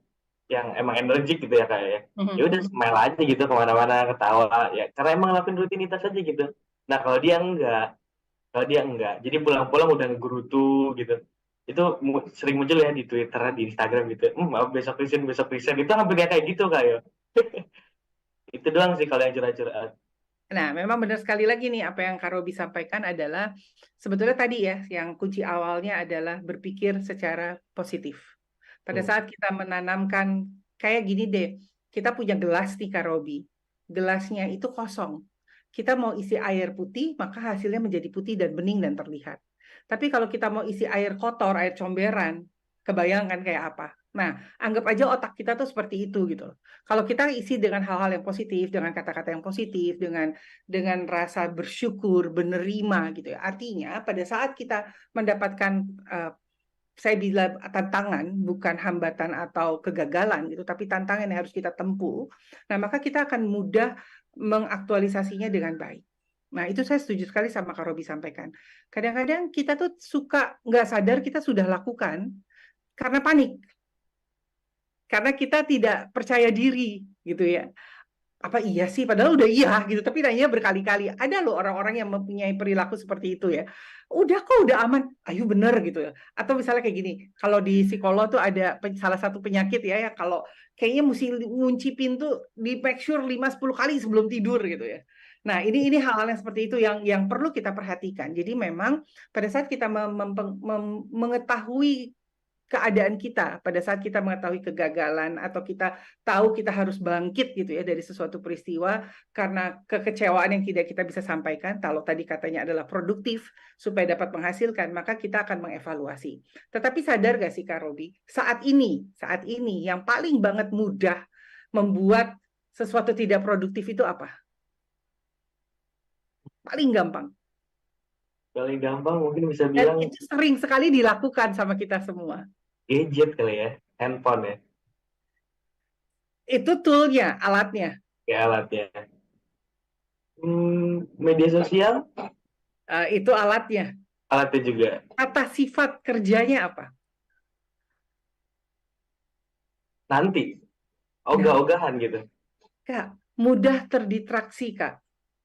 yang emang energik gitu ya kayak ya, ya udah smile aja gitu kemana-mana ketawa ya, karena emang ngelakuin rutinitas aja gitu. Nah kalau dia enggak, jadi pulang-pulang udah ngegerutu gitu. Itu sering muncul ya di Twitter, di Instagram gitu. Besok resign itu hampir kayak gitu kayak. Itu doang sih kalau yang curhat-curhat. Nah, memang benar sekali lagi nih apa yang Kak Robi sampaikan adalah sebetulnya tadi ya, yang kunci awalnya adalah berpikir secara positif. Pada Hmm. saat kita menanamkan, kayak gini deh, kita punya gelas nih Kak Robi. Gelasnya itu kosong. Kita mau isi air putih, maka hasilnya menjadi putih dan bening dan terlihat. Tapi kalau kita mau isi air kotor, air comberan, kebayangkan kayak apa? Nah, anggap aja otak kita tuh seperti itu gitu. Kalau kita isi dengan hal-hal yang positif, dengan kata-kata yang positif, dengan rasa bersyukur, menerima gitu ya. Artinya pada saat kita mendapatkan saya bilang tantangan, bukan hambatan atau kegagalan gitu, tapi tantangan yang harus kita tempuh. Nah, maka kita akan mudah mengaktualisasinya dengan baik. Nah, itu saya setuju sekali sama Kak Robi sampaikan. Kadang-kadang kita tuh suka nggak sadar kita sudah lakukan karena panik, karena kita tidak percaya diri gitu ya. Apa iya sih, padahal udah iya gitu, tapi nanya berkali-kali. Ada loh orang-orang yang mempunyai perilaku seperti itu ya. Udah kok, udah aman, ayo bener gitu ya. Atau misalnya kayak gini, kalau di psikolog tuh ada salah satu penyakit ya, ya kalau kayaknya mesti ngunci pintu di make sure 5-10 kali sebelum tidur gitu ya. Nah, ini hal-hal yang seperti itu yang perlu kita perhatikan. Jadi memang pada saat kita mengetahui keadaan kita pada saat kita mengetahui kegagalan atau kita tahu kita harus bangkit gitu ya dari sesuatu peristiwa karena kekecewaan yang tidak kita bisa sampaikan, kalau tadi katanya adalah produktif supaya dapat menghasilkan, maka kita akan mengevaluasi. Tetapi sadar gak sih Kak Robi, saat ini yang paling banget mudah membuat sesuatu tidak produktif itu apa? Paling gampang. Paling gampang mungkin bisa Dan bilang itu sering sekali dilakukan sama kita semua. gadget kali ya, handphone ya, Itu toolnya, alatnya. kayak alatnya. Media sosial, Itu alatnya. alatnya juga. Kata sifat kerjanya apa? Nanti, Nah, ogah-ogahan gitu. Kak, mudah terdistraksi, Kak.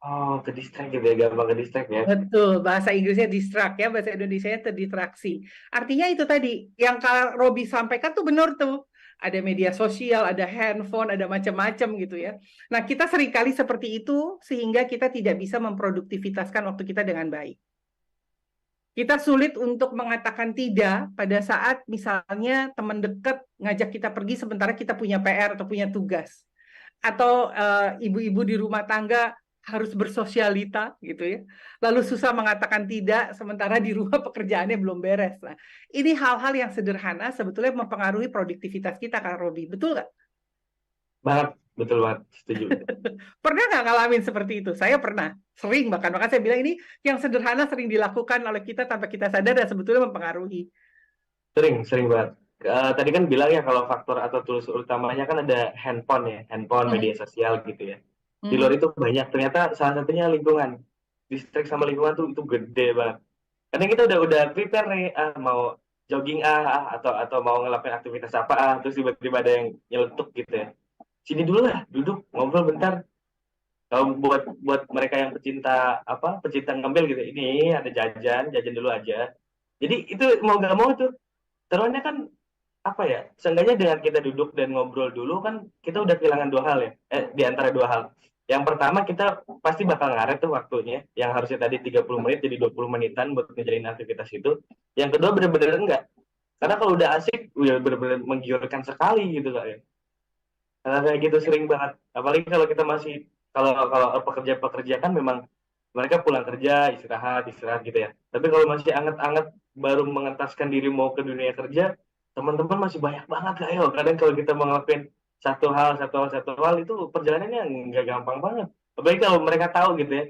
Oh, ke distract gitu ya, gampang ke distract ya. Betul, bahasa Inggrisnya distract ya, bahasa Indonesianya terdistraksi. Artinya itu tadi, yang Kak Robi sampaikan tuh benar tuh. Ada media sosial, ada handphone, ada macam-macam gitu ya. Nah, kita seringkali seperti itu sehingga kita tidak bisa memproduktivitaskan waktu kita dengan baik. Kita sulit untuk mengatakan tidak pada saat misalnya teman dekat ngajak kita pergi sementara kita punya PR atau punya tugas. Atau ibu-ibu di rumah tangga harus bersosialita gitu ya. Lalu susah mengatakan tidak sementara di rumah pekerjaannya belum beres. Nah, ini hal-hal yang sederhana sebetulnya mempengaruhi produktivitas kita, Kak Robi. Betul nggak? Banget, betul banget, setuju. Pernah nggak ngalamin seperti itu? Saya pernah, sering bahkan. Maka saya bilang ini yang sederhana sering dilakukan oleh kita tanpa kita sadar dan sebetulnya mempengaruhi. Sering banget. Tadi kan bilang ya kalau faktor atau tools utamanya kan ada handphone ya, handphone, Hmm. media sosial gitu ya. Di luar Hmm. itu banyak, ternyata salah satunya lingkungan. Distract sama lingkungan tuh itu gede banget. Kadang kita udah prepare nih, mau jogging atau mau ngelakuin aktivitas apa terus tiba-tiba ada yang nyeletuk gitu ya. Sini dulu lah, duduk ngobrol bentar. Kalau buat buat mereka yang pecinta ngambil gitu, ini ada jajan dulu aja. Jadi itu mau gak mau tuh, taruhannya kan apa ya? Seenggaknya dengan kita duduk dan ngobrol dulu kan kita udah kehilangan dua hal ya. Di antara dua hal. Yang pertama kita pasti bakal ngaret tuh waktunya, yang harusnya tadi 30 menit jadi 20 menitan buat ngejalin aktivitas itu. Yang kedua bener-bener enggak. Karena kalau udah asik, udah bener-bener menggiurkan sekali gitu kak ya. Karena kayak gitu sering banget. Apalagi kalau kita masih kalau kalau pekerja-pekerja kan memang mereka pulang kerja istirahat gitu ya. Tapi kalau masih anget-anget baru mengentaskan diri mau ke dunia kerja, teman-teman masih banyak banget lah yo. Kadang kalau kita mau ngelakuin satu hal itu perjalanannya nggak gampang banget. Apalagi kalau mereka tahu gitu ya,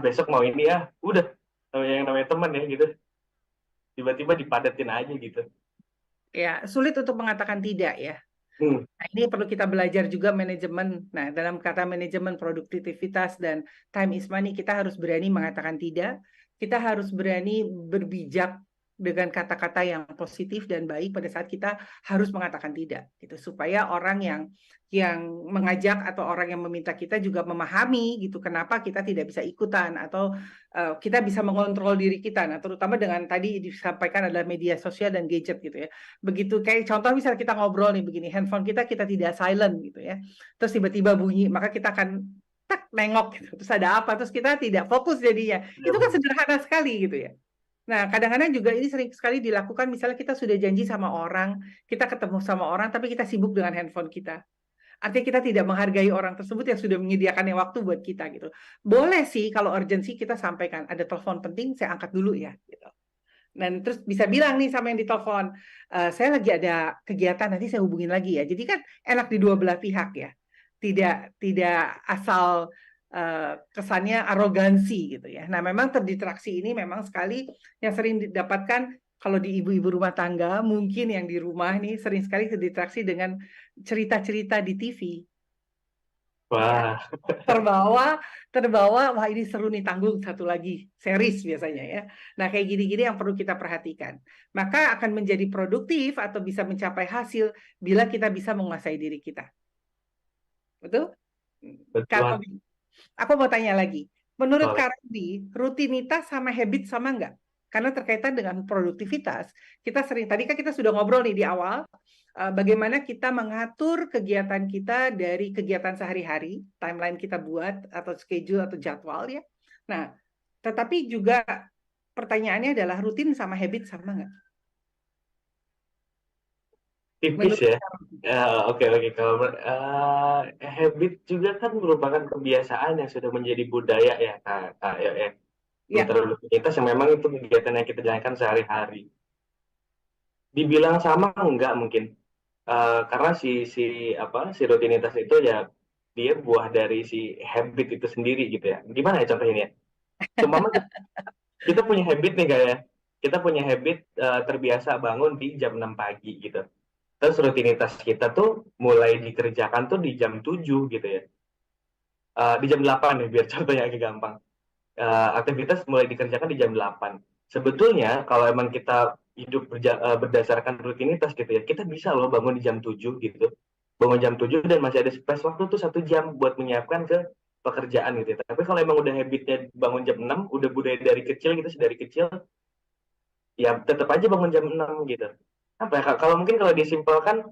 besok mau ini ya, udah yang namanya teman ya gitu, tiba-tiba dipadatin aja gitu. Ya, sulit untuk mengatakan tidak ya. Hmm, Nah, ini perlu kita belajar juga manajemen. Nah, dalam kata manajemen produktivitas dan time is money, kita harus berani mengatakan tidak. Kita harus berani berbijak dengan kata-kata yang positif dan baik pada saat kita harus mengatakan tidak, gitu. Supaya orang yang mengajak atau orang yang meminta kita juga memahami gitu kenapa kita tidak bisa ikutan atau kita bisa mengontrol diri kita. Nah, terutama dengan tadi disampaikan adalah media sosial dan gadget gitu ya. Begitu kayak contoh misalnya kita ngobrol nih begini, handphone kita tidak silent gitu ya, terus tiba-tiba bunyi, maka kita akan tak nengok gitu, terus ada apa, terus kita tidak fokus jadinya. Itu kan sederhana sekali gitu ya. Nah, kadang-kadang juga ini sering sekali dilakukan, misalnya kita sudah janji sama orang, kita ketemu sama orang, tapi kita sibuk dengan handphone kita. Artinya kita tidak menghargai orang tersebut yang sudah menyediakan waktu buat kita gitu. Boleh sih kalau urgensi kita sampaikan, ada telepon penting, saya angkat dulu ya gitu. Dan terus bisa bilang nih sama yang ditelepon, saya lagi ada kegiatan, nanti saya hubungin lagi ya. Jadi kan enak di dua belah pihak ya. Tidak asal kesannya arogansi gitu ya. Nah, memang terdistraksi ini memang sekali yang sering didapatkan kalau di ibu-ibu rumah tangga, mungkin yang di rumah nih sering sekali terdistraksi dengan cerita-cerita di TV. Ya, wah, terbawa wah ini seru nih, tanggung satu lagi series biasanya ya. Nah, kayak gini-gini yang perlu kita perhatikan, maka akan menjadi produktif atau bisa mencapai hasil bila kita bisa menguasai diri kita, betul. Kak betul. Robi, aku mau tanya lagi, menurut Boleh. Kak Robi, rutinitas sama habit sama nggak? Karena terkaitan dengan produktivitas, kita sering, tadi kan kita sudah ngobrol nih di awal, bagaimana kita mengatur kegiatan kita dari kegiatan sehari-hari, timeline kita buat, atau schedule atau jadwal ya. Nah, tetapi juga pertanyaannya adalah rutin sama habit sama nggak? Tipis Menurut ya. Kak Robi. Oke oke, kalau habit juga kan merupakan kebiasaan yang sudah menjadi budaya ya kak ya, ya. Ya, Sementara rutinitas yang memang itu kegiatan yang kita jalankan sehari-hari. Dibilang sama enggak mungkin. Karena si rutinitas itu ya dia buah dari si habit itu sendiri gitu ya. Gimana ya contohnya ya? Seumpama kita punya habit nih kayak kita punya habit terbiasa bangun di jam 6 pagi gitu. Terus rutinitas kita tuh mulai dikerjakan tuh di jam 7 gitu ya. Di jam 8 nih biar contohnya agak gampang. Aktivitas mulai dikerjakan di jam 8. Sebetulnya kalau emang kita hidup berdasarkan rutinitas gitu ya, kita bisa loh bangun di jam 7 gitu. Bangun jam 7 dan masih ada space waktu tuh 1 jam buat menyiapkan ke pekerjaan gitu ya. Tapi kalau emang udah habitnya bangun jam 6, udah budaya dari kecil gitu, dari kecil, ya tetap aja bangun jam 6 gitu. Apa ya, kalau mungkin kalau disimpulkan,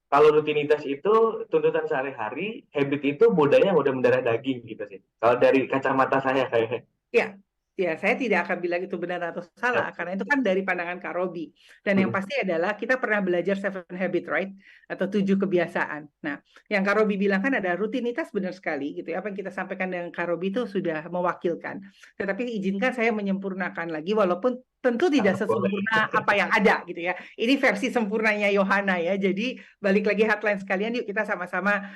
kalau rutinitas itu tuntutan sehari-hari, habit itu budaya yang udah mendarah daging gitu sih. Kalau dari kacamata saya kayaknya. Ya, ya, saya tidak akan bilang itu benar atau salah, karena itu kan dari pandangan Kak Robi. Dan yang pasti adalah kita pernah belajar 7 habit, right? Atau 7 kebiasaan. Nah, yang Kak Robi bilang kan ada rutinitas, benar sekali gitu ya. Apa yang kita sampaikan dengan Kak Robi itu sudah mewakilkan. Tetapi izinkan saya menyempurnakan lagi, walaupun tentu tidak sesempurna apa yang ada gitu ya. Ini versi sempurnanya Yohana ya. Jadi balik lagi headline sekalian, yuk kita sama-sama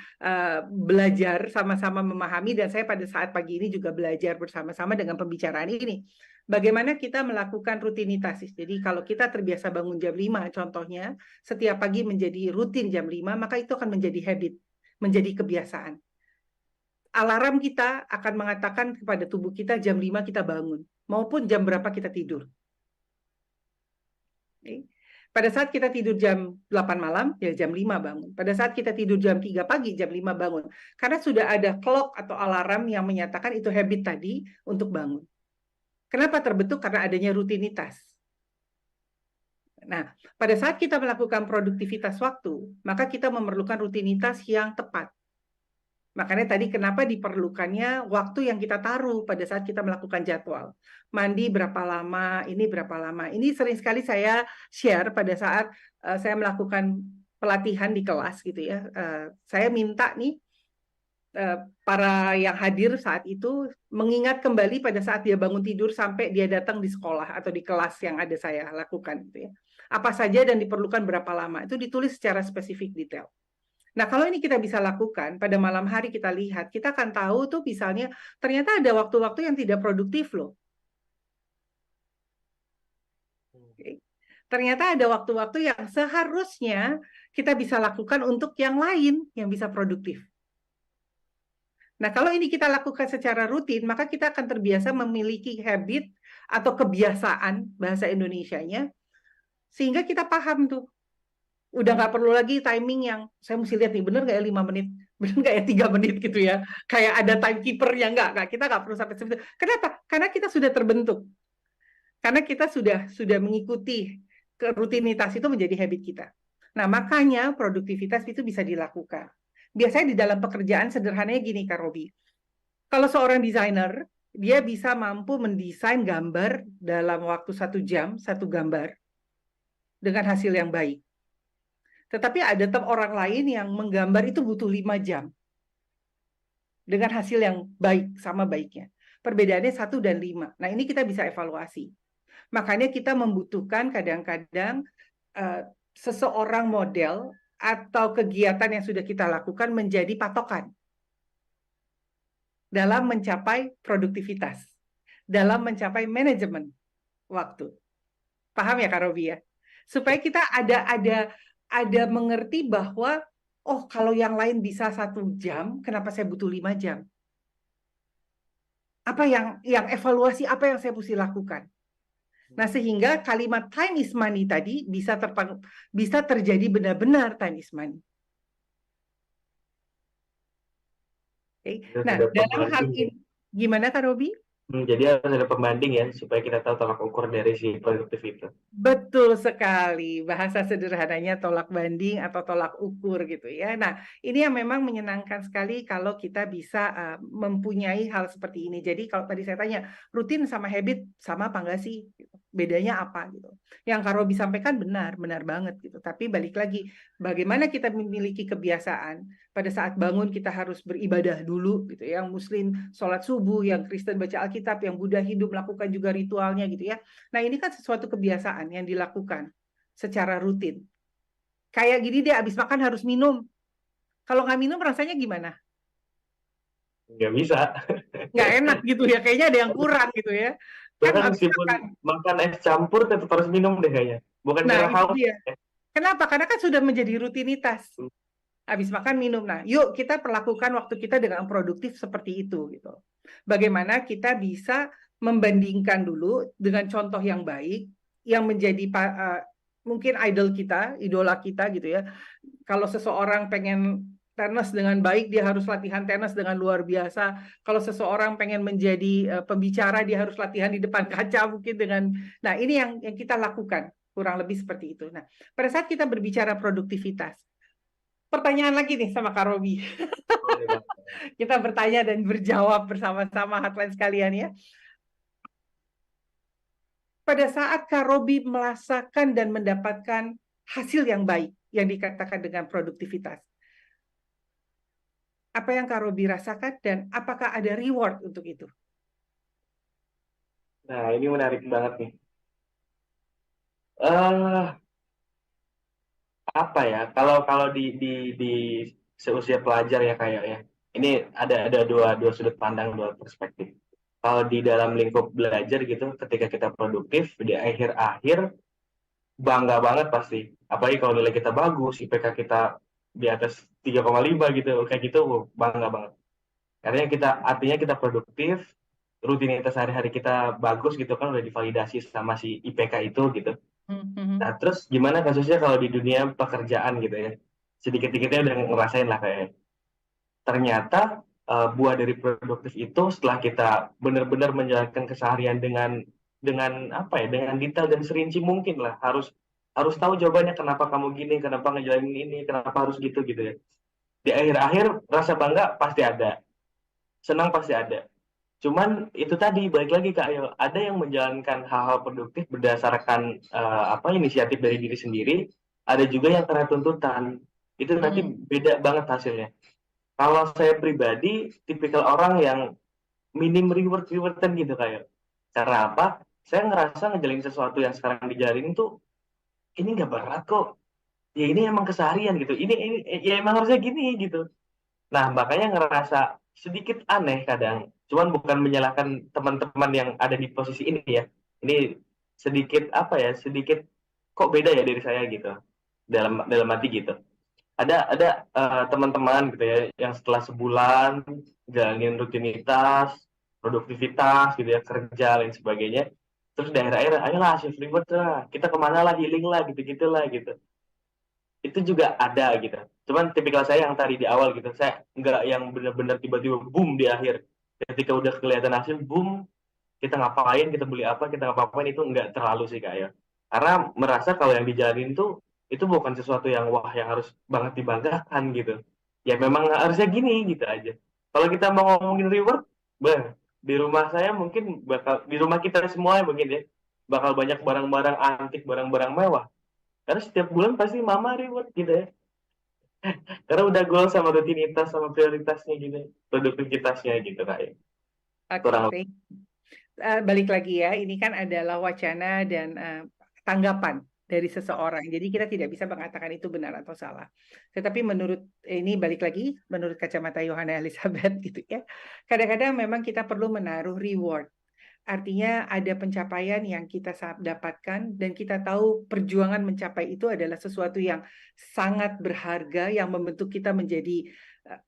belajar, sama-sama memahami, dan saya pada saat pagi ini juga belajar bersama-sama dengan pembicaraan ini. Bagaimana kita melakukan rutinitas. Jadi kalau kita terbiasa bangun jam 5 contohnya, setiap pagi menjadi rutin jam 5, maka itu akan menjadi habit, menjadi kebiasaan. Alarm kita akan mengatakan kepada tubuh kita jam 5 kita bangun, maupun jam berapa kita tidur. Okay. Pada saat kita tidur jam 8 malam, ya jam 5 bangun. Pada saat kita tidur jam 3 pagi, jam 5 bangun. Karena sudah ada clock atau alarm yang menyatakan itu habit tadi untuk bangun. Kenapa terbentuk? Karena adanya rutinitas. Nah, pada saat kita melakukan produktivitas waktu, maka kita memerlukan rutinitas yang tepat. Makanya tadi kenapa diperlukannya waktu yang kita taruh pada saat kita melakukan jadwal. Mandi berapa lama, ini berapa lama. Ini sering sekali saya share pada saat saya melakukan pelatihan di kelas gitu ya. Saya minta nih para yang hadir saat itu mengingat kembali pada saat dia bangun tidur sampai dia datang di sekolah atau di kelas yang ada saya lakukan gitu ya. Apa saja dan diperlukan berapa lama. Itu ditulis secara spesifik detail. Nah, kalau ini kita bisa lakukan, pada malam hari kita lihat, kita akan tahu tuh misalnya, ternyata ada waktu-waktu yang tidak produktif loh. Okay. Ternyata ada waktu-waktu yang seharusnya kita bisa lakukan untuk yang lain yang bisa produktif. Nah, kalau ini kita lakukan secara rutin, maka kita akan terbiasa memiliki habit atau kebiasaan bahasa Indonesianya, sehingga kita paham tuh. Udah nggak perlu lagi timing yang saya mesti lihat nih, bener nggak ya 5 menit, bener nggak ya 3 menit gitu ya, kayak ada timekeepernya, nggak, kita nggak perlu sampai seperti itu. Kenapa? Karena kita sudah terbentuk, karena kita sudah mengikuti rutinitas itu menjadi habit kita. Nah, makanya produktivitas itu bisa dilakukan. Biasanya di dalam pekerjaan sederhananya gini, Kak Robi. Kalau seorang desainer, dia bisa mampu mendesain gambar dalam waktu 1 jam, 1 gambar dengan hasil yang baik. Tetapi ada orang lain yang menggambar itu butuh 5 jam dengan hasil yang baik, sama baiknya. Perbedaannya 1 dan 5. Nah, ini kita bisa evaluasi. Makanya kita membutuhkan kadang-kadang seseorang model atau kegiatan yang sudah kita lakukan menjadi patokan dalam mencapai produktivitas, dalam mencapai manajemen waktu. Paham ya, Kak Robi ya? Supaya kita ada mengerti bahwa, oh kalau yang lain bisa 1 jam, kenapa saya butuh 5 jam? Apa yang evaluasi apa yang saya mesti lakukan? Nah, sehingga kalimat time is money tadi bisa terjadi benar-benar time is money. Okay. Nah, dalam hal ini, gimana Kak Robi? Jadi harus ada pembanding ya, supaya kita tahu tolak ukur dari si produktif itu. Betul sekali, bahasa sederhananya tolak banding atau tolak ukur gitu ya. Nah, ini yang memang menyenangkan sekali kalau kita bisa mempunyai hal seperti ini. Jadi kalau tadi saya tanya, rutin sama habit sama apa enggak sih? Bedanya apa gitu. Yang Kak Robi sampaikan benar banget gitu. Tapi balik lagi, bagaimana kita memiliki kebiasaan pada saat bangun kita harus beribadah dulu gitu ya. Yang Muslim sholat subuh, yang Kristen baca Alkitab, yang Buddha hidup melakukan juga ritualnya gitu ya. Nah, ini kan sesuatu kebiasaan yang dilakukan secara rutin. Kayak gini dia habis makan harus minum. Kalau nggak minum rasanya gimana? nggak bisa. Nggak enak gitu ya, kayaknya ada yang kurang gitu ya. Kan Bahkan habis meskipun makan. makan es campur tetap harus minum deh kayaknya. Bukan Nah, karena itu haus. dia. Kenapa? Karena kan sudah menjadi rutinitas. Habis makan minum. Nah, yuk kita perlakukan waktu kita dengan produktif seperti itu gitu. Bagaimana kita bisa membandingkan dulu dengan contoh yang baik yang menjadi mungkin idol kita, idola kita gitu ya. Kalau seseorang pengen tenis dengan baik, dia harus latihan tenis dengan luar biasa. Kalau seseorang pengen menjadi pembicara, dia harus latihan di depan kaca mungkin dengan. Nah, ini yang kita lakukan kurang lebih seperti itu. Nah, pada saat kita berbicara produktivitas, pertanyaan lagi nih sama Kak Robi. Boleh banget. Kita bertanya dan berjawab bersama-sama hotline sekalian ya. Pada saat Kak Robi merasakan dan mendapatkan hasil yang baik yang dikatakan dengan produktivitas, apa yang Kak Robi rasakan dan apakah ada reward untuk itu? Nah, ini menarik banget nih. eh Apa ya? Kalau kalau di seusia pelajar ya kayak ya. Ini ada dua sudut pandang, dua perspektif. Kalau di dalam lingkup belajar gitu, ketika kita produktif di akhir-akhir bangga banget pasti. Apalagi kalau nilai kita bagus, IPK kita di atas 3,5 gitu, kayak gitu bangga banget. Artinya kita produktif, rutinitas sehari-hari kita bagus gitu kan udah divalidasi sama si IPK itu gitu. Nah, terus gimana kasusnya kalau di dunia pekerjaan gitu ya? Sedikit-sedikitnya udah ngerasain lah kayak ternyata buah dari produktif itu setelah kita benar-benar menjalankan keseharian dengan apa ya? Dengan detail dan serinci mungkin lah. Harus harus tahu jawabannya kenapa kamu gini, kenapa ngejalanin ini, kenapa harus gitu gitu ya. Di akhir-akhir rasa bangga pasti ada, senang pasti ada. Cuman itu tadi balik lagi Kak Ayo, ada yang menjalankan hal-hal produktif berdasarkan apa inisiatif dari diri sendiri, ada juga yang karena tuntutan. Itu nanti beda banget hasilnya. Kalau saya pribadi tipikal orang yang minim rewardan gitu kayak. Karena apa? Saya ngerasa ngejalanin sesuatu yang sekarang dijalanin tuh ini nggak berat kok. Ya ini emang keseharian gitu. Ini ya emang harusnya gini gitu. Nah, makanya ngerasa sedikit aneh kadang. Cuman bukan menyalahkan teman-teman yang ada di posisi ini ya. Ini sedikit apa ya? Sedikit kok beda ya dari saya gitu. Dalam hati gitu. Ada teman-teman gitu ya yang setelah sebulan jalanin rutinitas, produktivitas gitu ya, kerja dan sebagainya. Terus daerah-daerah, ayolah shift reward lah, kita kemana lah, healing lah, gitu-gitu lah gitu. Itu juga ada gitu. Cuman tipikal saya yang tadi di awal gitu, saya nggak yang benar-benar tiba-tiba boom di akhir. Ketika udah kelihatan hasil, boom, kita ngapain, kita beli apa, kita ngapain itu nggak terlalu sih kak ya. Karena merasa kalau yang dijalanin tuh itu bukan sesuatu yang wah yang harus banget dibanggakan gitu. Ya memang harusnya gini gitu aja. Kalau kita mau ngomongin reward, bah, di rumah saya mungkin bakal di rumah kita semua mungkin ya bakal banyak barang-barang antik, barang-barang mewah. Karena setiap bulan pasti mama reward gitu ya. Karena udah goal sama rutinitas sama prioritasnya gitu, produktivitasnya gitu kayak. Oke, Kurang balik lagi ya, ini kan adalah wacana dan tanggapan dari seseorang. Jadi kita tidak bisa mengatakan itu benar atau salah. Tetapi menurut ini balik lagi, menurut kacamata Yohana Elizabeth gitu ya. Kadang-kadang memang kita perlu menaruh reward. Artinya ada pencapaian yang kita dapatkan dan kita tahu perjuangan mencapai itu adalah sesuatu yang sangat berharga yang membentuk kita menjadi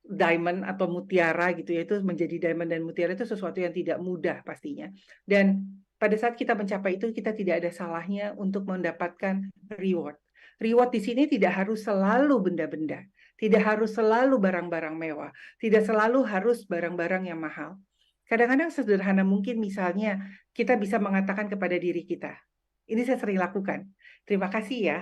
diamond atau mutiara gitu ya. Itu menjadi diamond dan mutiara itu sesuatu yang tidak mudah pastinya. Dan pada saat kita mencapai itu kita tidak ada salahnya untuk mendapatkan reward. Reward di sini tidak harus selalu benda-benda, tidak harus selalu barang-barang mewah, tidak selalu harus barang-barang yang mahal. Kadang-kadang sederhana mungkin misalnya kita bisa mengatakan kepada diri kita, ini saya sering lakukan, terima kasih ya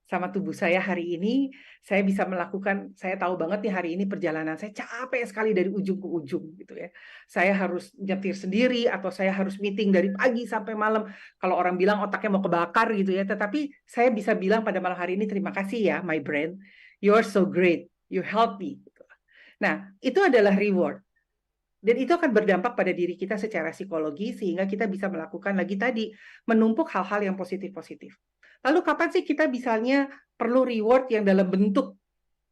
sama tubuh saya hari ini, saya bisa melakukan, saya tahu banget nih hari ini perjalanan saya capek sekali dari ujung ke ujung gitu ya. Saya harus nyetir sendiri atau saya harus meeting dari pagi sampai malam. Kalau orang bilang otaknya mau kebakar gitu ya, tetapi saya bisa bilang pada malam hari ini terima kasih ya my brain, you are so great, you help me. Nah, itu adalah reward. Dan itu akan berdampak pada diri kita secara psikologi sehingga kita bisa melakukan lagi tadi menumpuk hal-hal yang positif-positif. Lalu kapan sih kita misalnya perlu reward yang dalam bentuk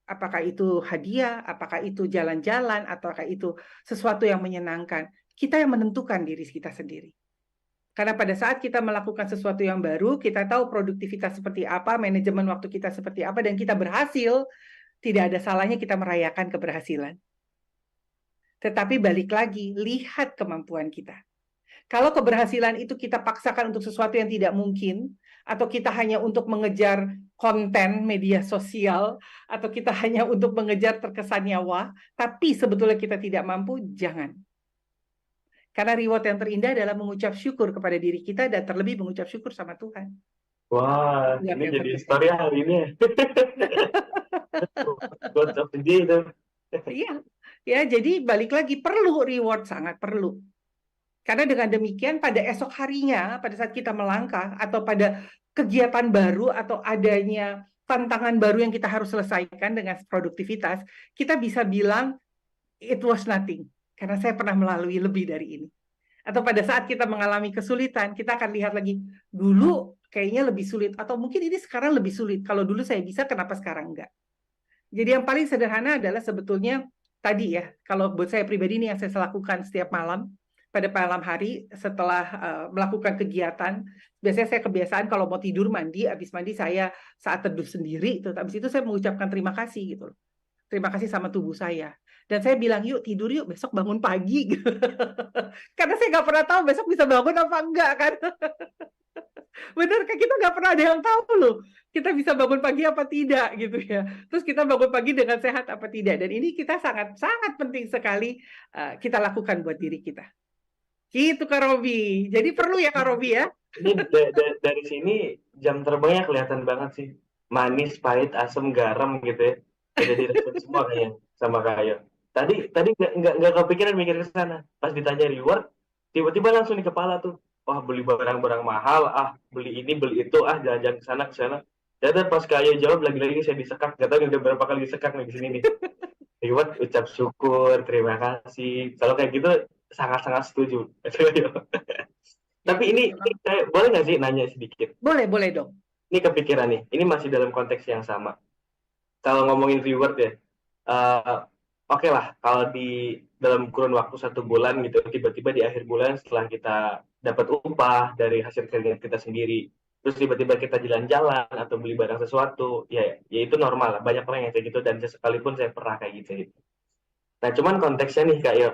Apakah itu hadiah, apakah itu jalan-jalan, ataukah itu sesuatu yang menyenangkan. Kita yang menentukan diri kita sendiri. Karena pada saat kita melakukan sesuatu yang baru, kita tahu produktivitas seperti apa, manajemen waktu kita seperti apa, dan kita berhasil, tidak ada salahnya kita merayakan keberhasilan. Tetapi balik lagi, lihat kemampuan kita. Kalau keberhasilan itu kita paksakan untuk sesuatu yang tidak mungkin, atau kita hanya untuk mengejar konten media sosial, atau kita hanya untuk mengejar terkesannya wah, tapi sebetulnya kita tidak mampu, jangan. Karena reward yang terindah adalah mengucap syukur kepada diri kita dan terlebih mengucap syukur sama Tuhan. Wah, Reward ini yang jadi terindah. story hari ini ya. Quotes of the day itu. Iya, ya jadi balik lagi perlu reward, sangat perlu. Karena dengan demikian pada esok harinya, pada saat kita melangkah atau pada kegiatan baru atau adanya tantangan baru yang kita harus selesaikan dengan produktivitas, kita bisa bilang it was nothing. Karena saya pernah melalui lebih dari ini. Atau pada saat kita mengalami kesulitan, kita akan lihat lagi, dulu kayaknya lebih sulit. Atau mungkin ini sekarang lebih sulit. Kalau dulu saya bisa, kenapa sekarang enggak? Jadi yang paling sederhana adalah sebetulnya tadi ya, kalau buat saya pribadi ini yang saya lakukan setiap malam, pada malam hari setelah melakukan kegiatan, biasanya saya kebiasaan kalau mau tidur mandi, habis mandi saya saat teduh sendiri, habis itu saya mengucapkan terima kasih gitu. Terima kasih sama tubuh saya. Dan saya bilang, yuk tidur yuk, besok bangun pagi. Karena saya nggak pernah tahu besok bisa bangun apa enggak kan. Bener kan, kita nggak pernah ada yang tahu loh. Kita bisa bangun pagi apa tidak gitu ya. Terus kita bangun pagi dengan sehat apa tidak. Dan ini kita sangat penting sekali kita lakukan buat diri kita. Gitu Kak Robi. Jadi perlu ya Kak Robi ya. Ini dari sini jam terbangnya kelihatan banget sih. Manis, pahit, asam, garam gitu ya. Udah direspon semua kayaknya sama Kak Ayo. Tadi nggak kepikiran mikir ke sana. Pas ditanya reward, tiba-tiba langsung di kepala tuh. Wah, beli barang-barang mahal, beli ini, beli itu, jalan-jalan ke sana ke sana. Dan pas Kak Ayo jawab, lagi-lagi saya disekak. Gak tau udah berapa kali disekak nih di sini nih. Reward, ucap syukur, terima kasih. Kalau kayak gitu sangat-sangat setuju. Tapi ini boleh nggak sih nanya sedikit? Boleh dong. Ini kepikiran nih, ini masih dalam konteks yang sama. Kalau ngomongin reward ya, oke lah, kalau di dalam kurun waktu 1 bulan gitu, tiba-tiba di akhir bulan setelah kita dapat upah dari hasil kerja kita sendiri, terus tiba-tiba kita jalan-jalan atau beli barang sesuatu, ya itu normal lah. Banyak orang yang kayak gitu, dan sekalipun saya pernah kayak gitu. Nah, cuman konteksnya nih Kak Yo,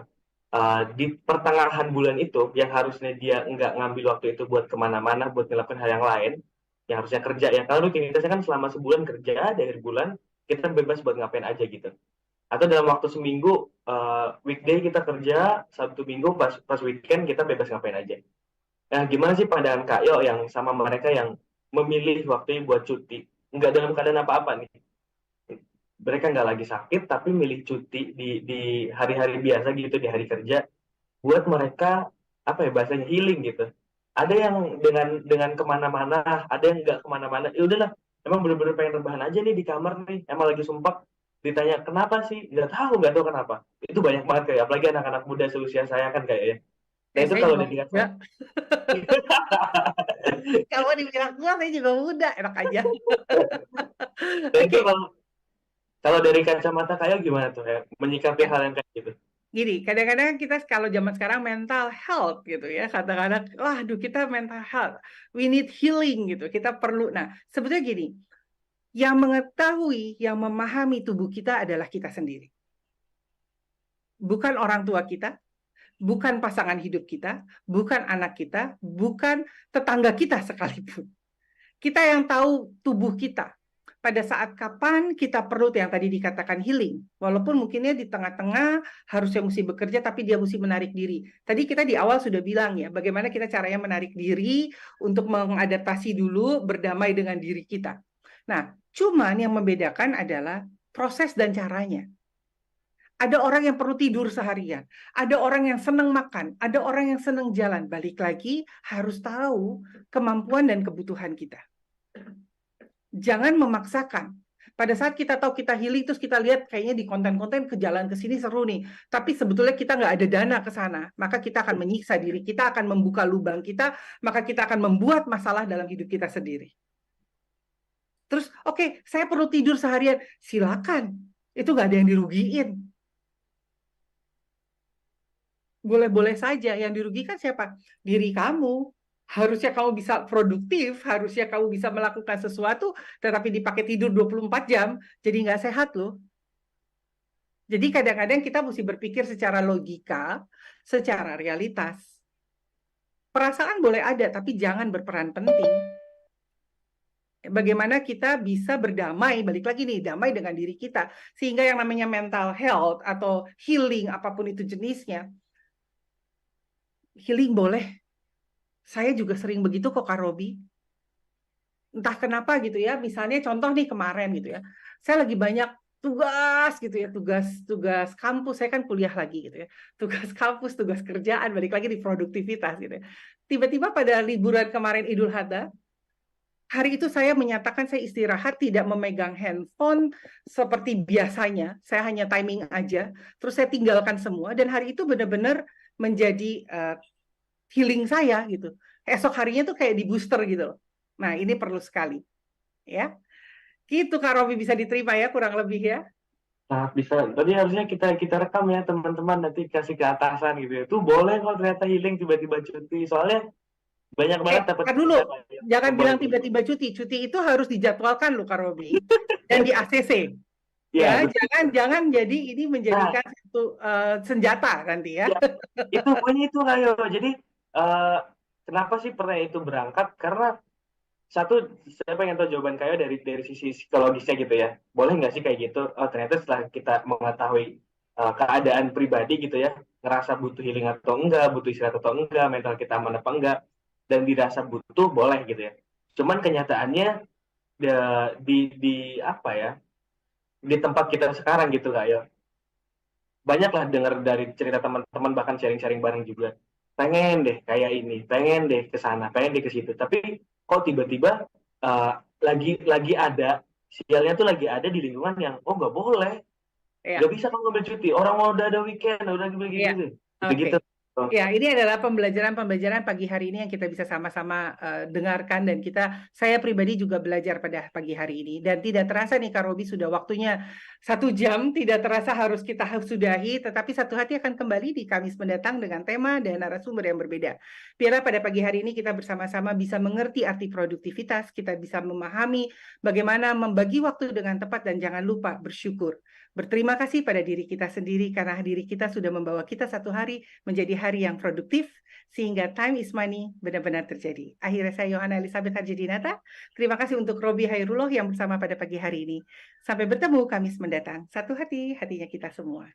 di pertengahan bulan itu, yang harusnya dia nggak ngambil waktu itu buat kemana-mana, buat ngelakuin hal yang lain, yang harusnya kerja ya. Kalau rutinitasnya kan selama sebulan kerja, di akhir bulan kita bebas buat ngapain aja gitu. Atau dalam waktu seminggu, weekday kita kerja, Sabtu Minggu pas weekend kita bebas ngapain aja. Nah, gimana sih pandangan Kak Yo yang sama mereka yang memilih waktunya buat cuti, nggak dalam keadaan apa-apa nih. Mereka nggak lagi sakit, tapi milih cuti di hari-hari biasa gitu, di hari kerja, buat mereka apa ya bahasanya, healing gitu. Ada yang dengan kemana-mana, ada yang nggak kemana-mana. Ya udahlah, emang bener-bener pengen rebahan aja nih di kamar nih, emang lagi sumpah. Ditanya kenapa sih, nggak tahu kenapa. Itu banyak banget kayak, apalagi anak-anak muda seusia saya kan kayaknya. Nah itu Saya kalau juga dilihat muda. Kalau dibilang tua, saya juga muda, enak aja. itu kalau dari kacamata kayak gimana tuh ya, menyikapi hal yang kayak gitu? Gini, kadang-kadang kita kalau zaman sekarang mental health gitu ya, kadang-kadang, waduh kita mental health, we need healing gitu, kita perlu. Nah, sebetulnya gini, yang mengetahui, yang memahami tubuh kita adalah kita sendiri. Bukan orang tua kita, bukan pasangan hidup kita, bukan anak kita, bukan tetangga kita sekalipun. Kita yang tahu tubuh kita. Pada saat kapan kita perlu yang tadi dikatakan healing. Walaupun mungkinnya di tengah-tengah harusnya mesti bekerja, tapi dia mesti menarik diri. Tadi kita di awal sudah bilang ya, bagaimana kita caranya menarik diri untuk mengadaptasi dulu, berdamai dengan diri kita. Nah, cuman yang membedakan adalah proses dan caranya. Ada orang yang perlu tidur seharian, ada orang yang senang makan, ada orang yang senang jalan. Balik lagi, harus tahu kemampuan dan kebutuhan kita. Jangan memaksakan. Pada saat kita tahu kita healing, terus kita lihat kayaknya di konten-konten ke jalan ke sini seru nih, tapi sebetulnya kita nggak ada dana ke sana, maka kita akan menyiksa diri, kita akan membuka lubang kita, maka kita akan membuat masalah dalam hidup kita sendiri. Terus, oke, saya perlu tidur seharian. Silakan. Itu nggak ada yang dirugiin. Boleh-boleh saja. Yang dirugikan siapa? Diri kamu. Harusnya kamu bisa produktif, harusnya kamu bisa melakukan sesuatu, tetapi dipakai tidur 24 jam, jadi nggak sehat loh. Jadi kadang-kadang kita mesti berpikir secara logika, secara realitas. Perasaan boleh ada, tapi jangan berperan penting. Bagaimana kita bisa berdamai, balik lagi nih, damai dengan diri kita. Sehingga yang namanya mental health atau healing, apapun itu jenisnya, healing boleh. Saya juga sering begitu kok, Kak Robi. Entah kenapa gitu ya, misalnya contoh nih kemarin gitu ya, saya lagi banyak tugas gitu ya, tugas kampus, saya kan kuliah lagi gitu ya, tugas kampus, tugas kerjaan, balik lagi di produktivitas gitu ya. Tiba-tiba pada liburan kemarin Idul Adha, hari itu saya menyatakan saya istirahat, tidak memegang handphone seperti biasanya, saya hanya timing aja, terus saya tinggalkan semua, dan hari itu benar-benar menjadi healing saya gitu. Esok harinya tuh kayak di booster gitu loh. Nah, ini perlu sekali. Ya, gitu Kak Robi, bisa diterima ya kurang lebih ya. Nah, bisa. Tadi harusnya kita rekam ya teman-teman, nanti kasih ke atasan gitu ya. Tuh boleh kok ternyata healing tiba-tiba cuti. Soalnya banyak banget dapat Kan dulu, kerjaan jangan yang bilang boleh. tiba-tiba cuti. Cuti itu harus dijadwalkan loh Kak Robi. Dan di ACC. Ya, Ya, betul. jangan jadi ini Nah, menjadikan satu senjata nanti ya. ya, itu poinnya itu Kayo. Jadi eh, kenapa sih pernah itu berangkat? Karena satu, saya pengen tahu jawaban Kayo dari sisi psikologisnya gitu ya. Boleh nggak sih kayak gitu? Oh, ternyata setelah kita mengetahui keadaan pribadi gitu ya, ngerasa butuh healing atau enggak, butuh istirahat atau enggak, mental kita aman apa enggak, dan dirasa butuh boleh gitu ya. Cuman kenyataannya di apa ya, di tempat kita sekarang gitu Kayo, banyaklah dengar dari cerita teman-teman, bahkan sharing-sharing bareng juga, pengen deh kayak ini, pengen deh ke sana, pengen deh ke situ, tapi kok tiba-tiba uh, lagi ada sialnya tuh, lagi ada di lingkungan yang oh nggak boleh, Ya, nggak bisa kamu ngambil cuti, orang mau udah ada weekend udah ya. gitu Oke. gitu. Ya, ini adalah pembelajaran-pembelajaran pagi hari ini yang kita bisa sama-sama dengarkan, dan saya pribadi juga belajar pada pagi hari ini. Dan tidak terasa nih Kak Robi, sudah waktunya 1 jam, tidak terasa harus kita sudahi, tetapi satu hati akan kembali di Kamis mendatang dengan tema dan narasumber yang berbeda. Biarlah pada pagi hari ini kita bersama-sama bisa mengerti arti produktivitas, kita bisa memahami bagaimana membagi waktu dengan tepat, dan jangan lupa bersyukur. Berterima kasih pada diri kita sendiri karena diri kita sudah membawa kita satu hari menjadi hari yang produktif, sehingga time is money benar-benar terjadi. Akhirnya saya Yohana Elizabeth Harjadinata. Terima kasih untuk Robi Hairullah yang bersama pada pagi hari ini. Sampai bertemu Kamis mendatang. Satu hati, hatinya kita semua.